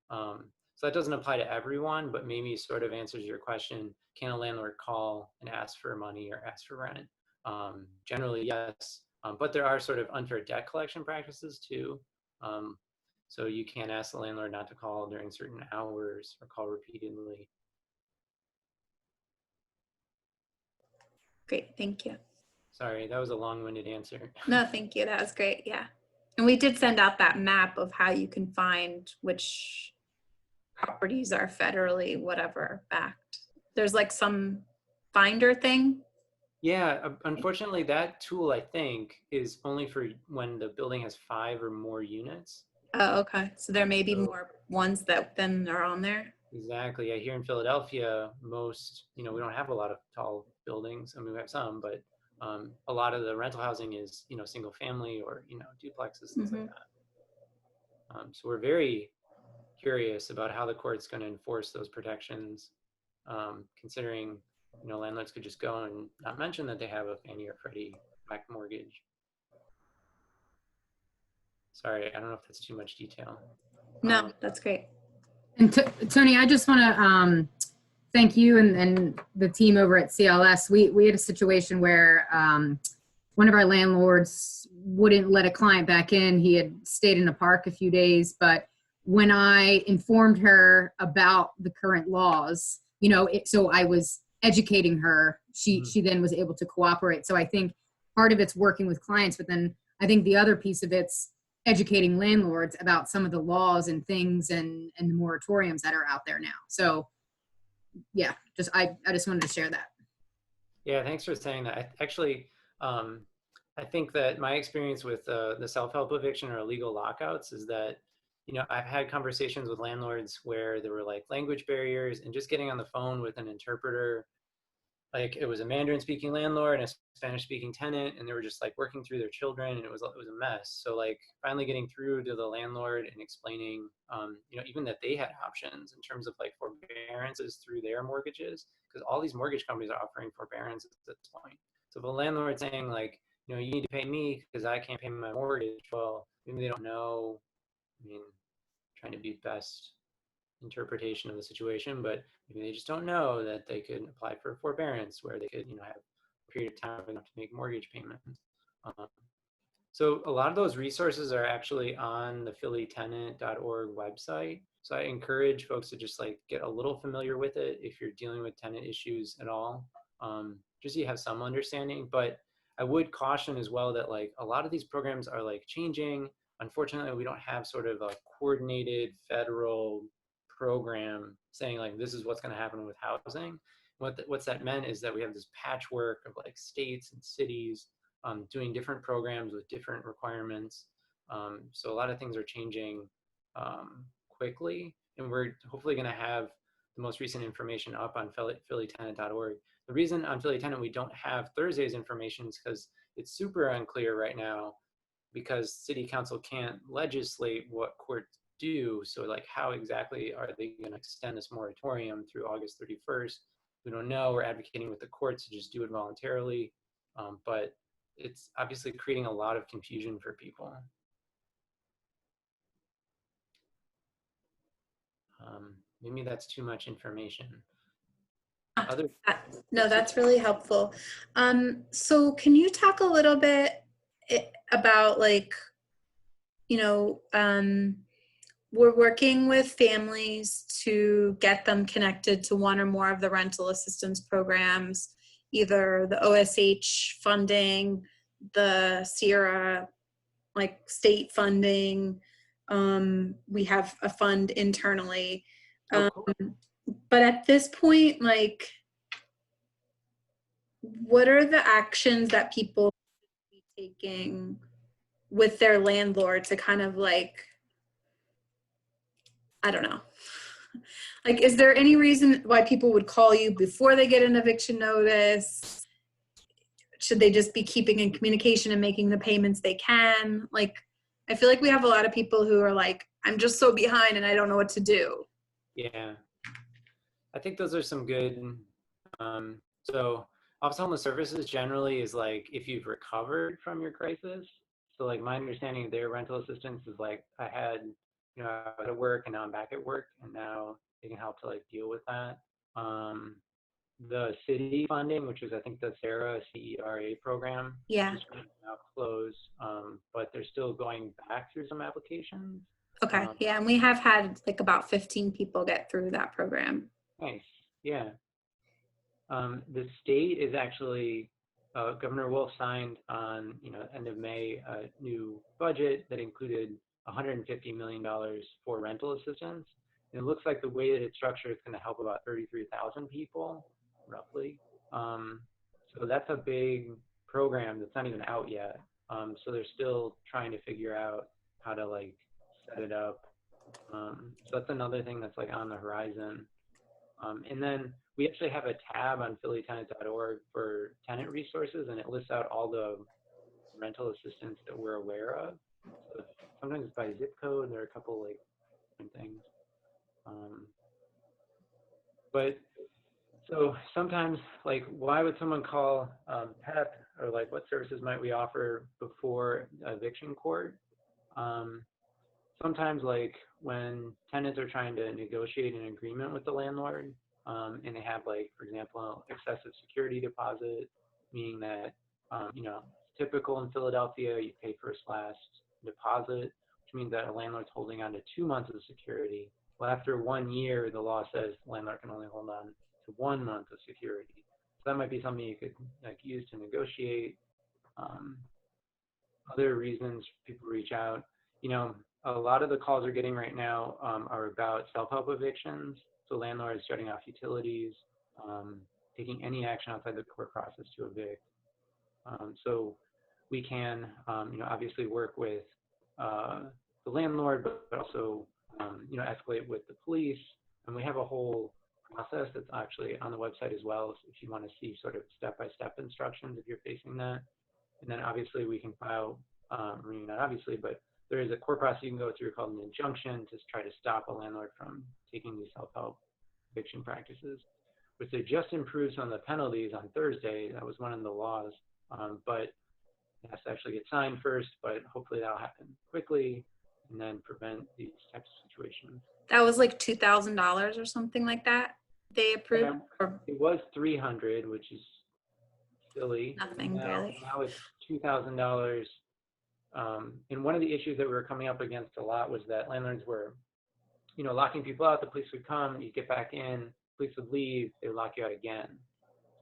So that doesn't apply to everyone, but maybe sort of answers your question, can a landlord call and ask for money or ask for rent? Generally, yes, but there are sort of unfair debt collection practices too. So you can ask the landlord not to call during certain hours or call repeatedly. Great, thank you. Sorry, that was a long-winded answer. No, thank you, that was great, yeah. And we did send out that map of how you can find which properties are federally whatever backed. There's like some finder thing. Yeah, unfortunately, that tool, I think, is only for when the building has 5 or more units. Oh, okay. So there may be So- more ones that then are on there. Exactly. Yeah, here in Philadelphia, most, we don't have a lot of tall buildings. I mean, we have some, but a lot of the rental housing is, single family or, duplexes, things like Mhm. that. So we're very curious about how the court's going to enforce those protections, considering, landlords could just go and not mention that they have a Fannie or Freddie Mac mortgage. Sorry, I don't know if that's too much detail. No, that's great. And Tony, I just want to thank you and the team over at CLS. We had a situation where one of our landlords wouldn't let a client back in. He had stayed in a park a few days, but when I informed her about the current laws, so I was educating her, she then was able to cooperate. So I think part of it's working with clients, but then I think the other piece of it's educating landlords about some of the laws and things and the moratoriums that are out there now. So yeah, I just wanted to share that. Yeah, thanks for saying that. Actually, I think that my experience with the self-help eviction or illegal lockouts is that, I've had conversations with landlords where there were like language barriers, and just getting on the phone with an interpreter, like it was a Mandarin speaking landlord and a Spanish speaking tenant, and they were just like working through their children, and it was a mess. So like finally getting through to the landlord and explaining, even that they had options in terms of like forbearances through their mortgages, because all these mortgage companies are offering forbearances at this point. So if a landlord saying like, you need to pay me because I can't pay my mortgage, well, maybe they don't know. I mean, trying to be best interpretation of the situation, but maybe they just don't know that they could apply for forbearance where they could, have a period of time enough to make mortgage payments. So a lot of those resources are actually on the phillytenant.org website. So I encourage folks to just like get a little familiar with it if you're dealing with tenant issues at all, just so you have some understanding. But I would caution as well that like a lot of these programs are like changing. Unfortunately, we don't have sort of a coordinated federal program saying like this is what's going to happen with housing. What's that meant is that we have this patchwork of like states and cities doing different programs with different requirements. So a lot of things are changing quickly, and we're hopefully going to have the most recent information up on phillytenant.org. The reason on Philly Tenant we don't have Thursday's information is because it's super unclear right now, because city council can't legislate what courts do. So like how exactly are they going to extend this moratorium through August 31st? We don't know. We're advocating with the courts to just do it voluntarily. But it's obviously creating a lot of confusion for people. Maybe that's too much information. No, that's really helpful. So can you talk a little bit about like, we're working with families to get them connected to one or more of the rental assistance programs, either the OSH funding, the Sierra like state funding. We have a fund internally. But at this point, like, what are the actions that people should be taking with their landlord to kind of like, I don't know. Like, is there any reason why people would call you before they get an eviction notice? Should they just be keeping in communication and making the payments they can? Like, I feel like we have a lot of people who are like, I'm just so behind and I don't know what to do. Yeah, I think those are some good. So Office of Homeless Services generally is like if you've recovered from your crisis. So like my understanding of their rental assistance is like I had, I was at work and now I'm back at work, and now they can help to like deal with that. The city funding, which is I think the Sarah CERA program, Yeah. is now closed, but they're still going back through some applications. Okay. Yeah. And we have had like about 15 people get through that program. Nice. Yeah. The state is actually, Governor Wolf signed on, end of May, a new budget that included $150 million for rental assistance. And it looks like the way that it's structured is going to help about 33,000 people, roughly. So that's a big program that's not even out yet. So they're still trying to figure out how to like set it up. So that's another thing that's like on the horizon. And then we actually have a tab on phillytenant.org for tenant resources, and it lists out all the rental assistance that we're aware of. So sometimes it's by zip code. There are a couple like different things. But so sometimes, like, why would someone call PEP, or like what services might we offer before eviction court? Sometimes, like when tenants are trying to negotiate an agreement with the landlord, and they have, like, for example, excessive security deposit, meaning that, you know, typical in Philadelphia, you pay first last deposit, which means that a landlord's holding on to 2 months of security. Well, after 1 year, the law says the landlord can only hold on to 1 month of security. So that might be something you could like use to negotiate. Other reasons people reach out, you know, a lot of the calls we're getting right now are about self-help evictions. So landlords shutting off utilities, taking any action outside the court process to evict. So we can, you know, obviously work with the landlord, but also, you know, escalate with the police. And we have a whole process that's actually on the website as well, if you want to see sort of step-by-step instructions if you're facing that. And then obviously we can file, I mean, not obviously, but there is a court process you can go through called an injunction to try to stop a landlord from taking these self-help eviction practices, which they just improved on the penalties on Thursday. That was one of the laws, but it has to actually get signed first, but hopefully that'll happen quickly and then prevent these types of situations. That was like $2,000 or something like that they approved? It was $300, which is silly. Nothing really. Now it's $2,000. And one of the issues that we were coming up against a lot was that landlords were, you know, locking people out. The police would come, you get back in, police would leave, they would lock you out again.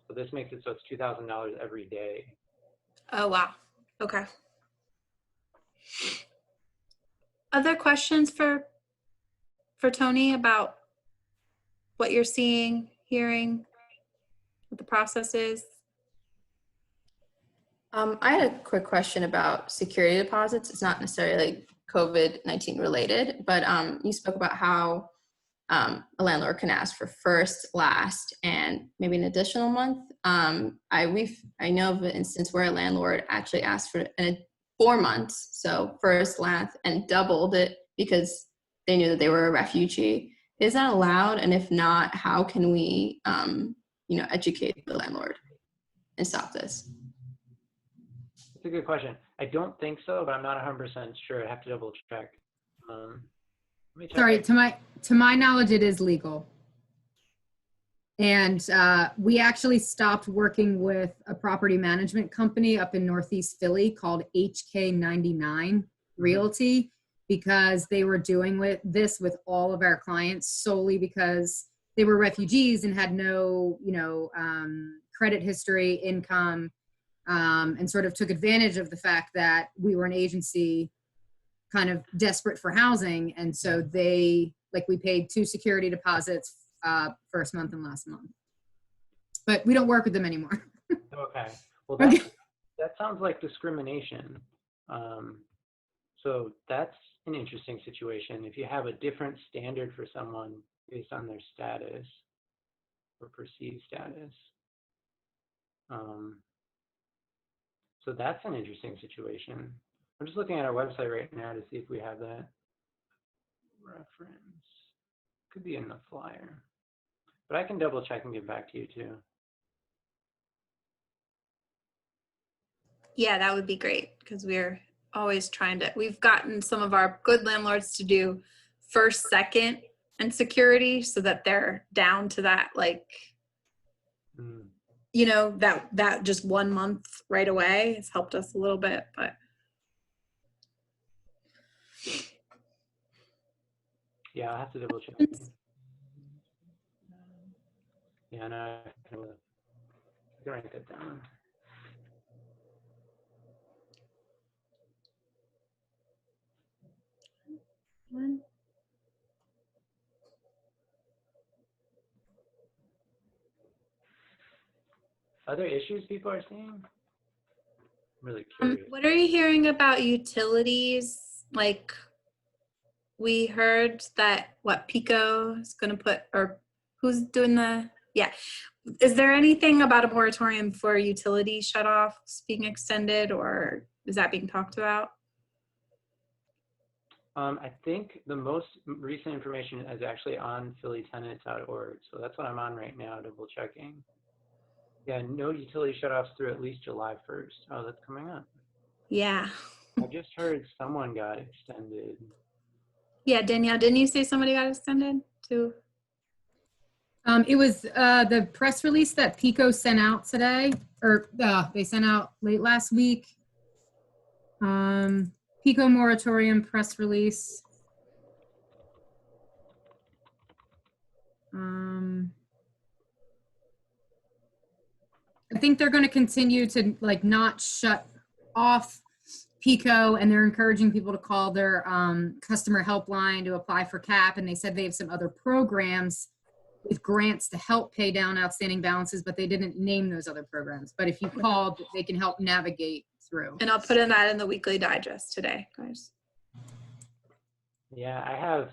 So this makes it so it's $2,000 every day. Oh, wow. Okay. Other questions for Tony about what you're seeing, hearing, what the process is? I had a quick question about security deposits. It's not necessarily COVID-19 related, but you spoke about how a landlord can ask for first, last, and maybe an additional month. I know of an instance where a landlord actually asked for 4 months, so first, last, and doubled it because they knew that they were a refugee. Is that allowed? And if not, how can we, you know, educate the landlord and stop this? It's a good question. I don't think so, but I'm not 100% sure. I have to double check. Let me check. Sorry, to my knowledge, it is legal. And we actually stopped working with a property management company up in Northeast Philly called HK99 Realty because they were doing this with all of our clients solely because they were refugees and had no, you know, credit history, income, and sort of took advantage of the fact that we were an agency kind of desperate for housing. And so we paid 2 security deposits first month and last month. But we don't work with them anymore. Okay. Well, that sounds like discrimination. So that's an interesting situation. If you have a different standard for someone based on their status or perceived status. So that's an interesting situation. I'm just looking at our website right now to see if we have that reference. Could be in the flyer, but I can double check and get back to you too. Yeah, that would be great because we're always we've gotten some of our good landlords to do first, second, and security so that they're down to that, like, you know, that just 1 month right away. It's helped us a little bit, but. Yeah, I'll have to double check. Yeah, no, I can write that down. Other issues people are seeing? I'm really curious. What are you hearing about utilities? Like, we heard that Pico is going to put, or who's doing yeah. Is there anything about a moratorium for utility shutoffs being extended, or is that being talked about? I think the most recent information is actually on phillytenant.org. So that's what I'm on right now, double checking. Yeah, no utility shutoffs through at least July 1st. Oh, that's coming up. Yeah. I just heard someone got extended. Yeah, Danielle, didn't you say somebody got extended too? It was the press release that Pico sent out today, or they sent out late last week. Pico moratorium press release. I think they're going to continue to like not shut off Pico, and they're encouraging people to call their customer helpline to apply for CAP. And they said they have some other programs with grants to help pay down outstanding balances, but they didn't name those other programs. But if you called, they can help navigate through. And I'll put in that in the weekly digest today, guys. Yeah, I have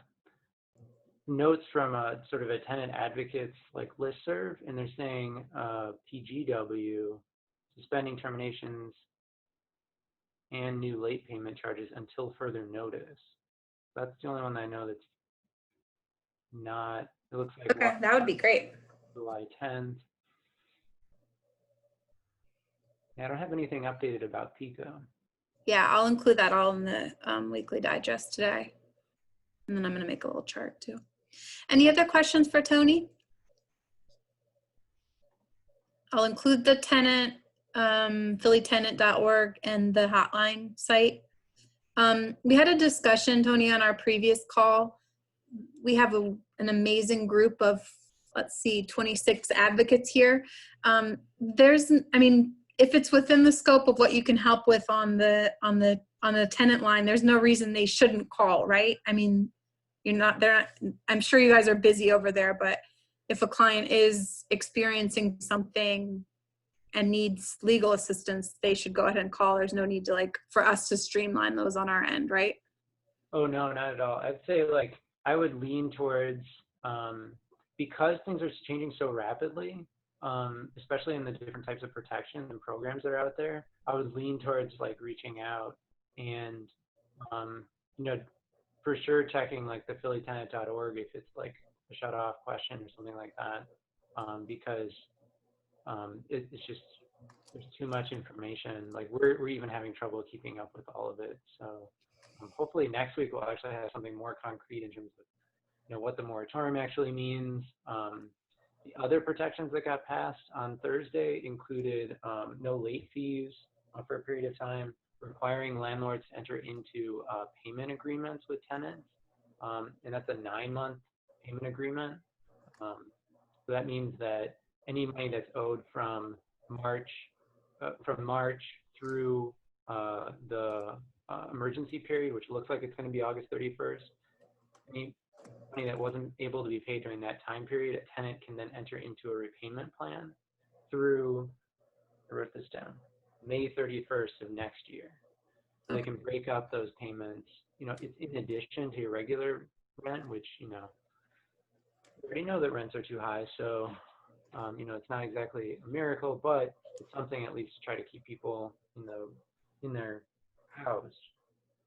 notes from a sort of a tenant advocates like listserv, and they're saying PGW suspending terminations and new late payment charges until further notice. That's the only one I know that's not. It looks like Okay, that would be great. July 10th. Yeah, I don't have anything updated about Pico. Yeah, I'll include that all in the weekly digest today. And then I'm going to make a little chart too. Any other questions for Tony? I'll include the tenant, phillytenant.org, and the hotline site. We had a discussion, Tony, on our previous call. We have an amazing group of, let's see, 26 advocates here. If it's within the scope of what you can help with on the tenant line, there's no reason they shouldn't call, right? I mean, I'm sure you guys are busy over there, but if a client is experiencing something and needs legal assistance, they should go ahead and call. There's no need to for us to streamline those on our end, right? Oh, no, not at all. I'd say I would lean towards, because things are changing so rapidly, especially in the different types of protections and programs that are out there, I would lean towards reaching out and, for sure checking the phillytenant.org if it's a shut off question or something like that, because it's just, there's too much information. We're even having trouble keeping up with all of it. So hopefully next week we'll actually have something more concrete in terms of what the moratorium actually means. The other protections that got passed on Thursday included no late fees for a period of time, requiring landlords to enter into payment agreements with tenants, and that's a 9-month payment agreement. So that means that any money that's owed from March through the emergency period, which looks like it's going to be August 31st, any money that wasn't able to be paid during that time period, a tenant can then enter into a repayment plan through, I wrote this down, May 31st of next year. So they can break up those payments. It's in addition to your regular rent, which, we already know that rents are too high. So, it's not exactly a miracle, but it's something at least to try to keep people in their house.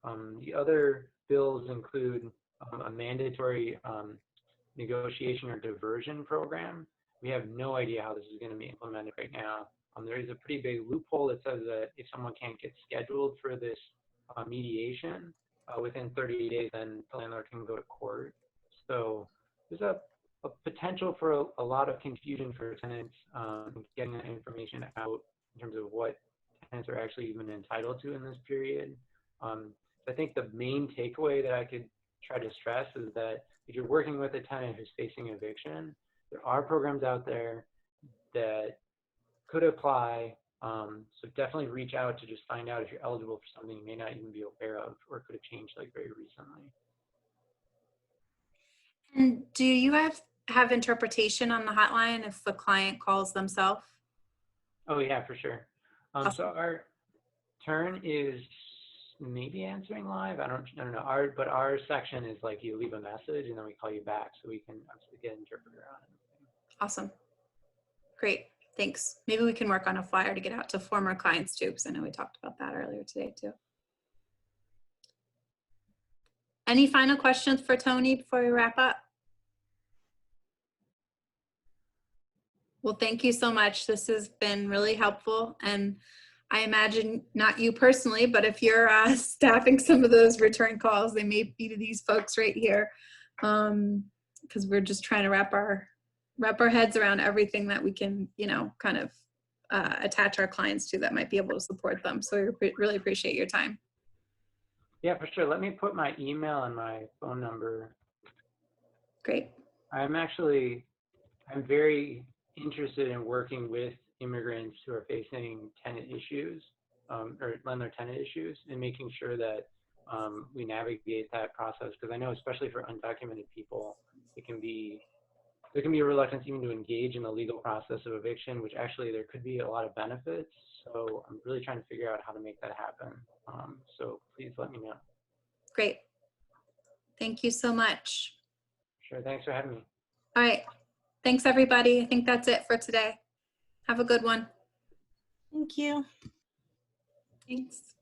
The other bills include a mandatory negotiation or diversion program. We have no idea how this is going to be implemented right now. There is a pretty big loophole that says that if someone can't get scheduled for this mediation within 30 days, then the landlord can go to court. So there's a potential for a lot of confusion for tenants getting that information out in terms of what tenants are actually even entitled to in this period. I think the main takeaway that I could try to stress is that if you're working with a tenant who's facing eviction, there are programs out there that could apply. So definitely reach out to just find out if you're eligible for something you may not even be aware of or could have changed very recently. And do you have interpretation on the hotline if the client calls themselves? Oh yeah, for sure. So our turn is maybe answering live. I don't know. But our section is like you leave a message and then we call you back so we can actually get an interpreter on it. Awesome. Great. Thanks. Maybe we can work on a flyer to get out to former clients too, because I know we talked about that earlier today too. Any final questions for Tony before we wrap up? Well, thank you so much. This has been really helpful. And I imagine not you personally, but if you're staffing some of those return calls, they may be to these folks right here, because we're just trying to wrap our heads around everything that we can, you know, kind of attach our clients to that might be able to support them. So we really appreciate your time. Yeah, for sure. Let me put my email and my phone number. Great. I'm very interested in working with immigrants who are facing tenant issues or landlord-tenant issues, and making sure that we navigate that process, because I know especially for undocumented people, there can be a reluctance even to engage in the legal process of eviction, which actually there could be a lot of benefits. So I'm really trying to figure out how to make that happen. So please let me know. Great. Thank you so much. Sure. Thanks for having me. All right. Thanks, everybody. I think that's it for today. Have a good one. Thank you. Thanks.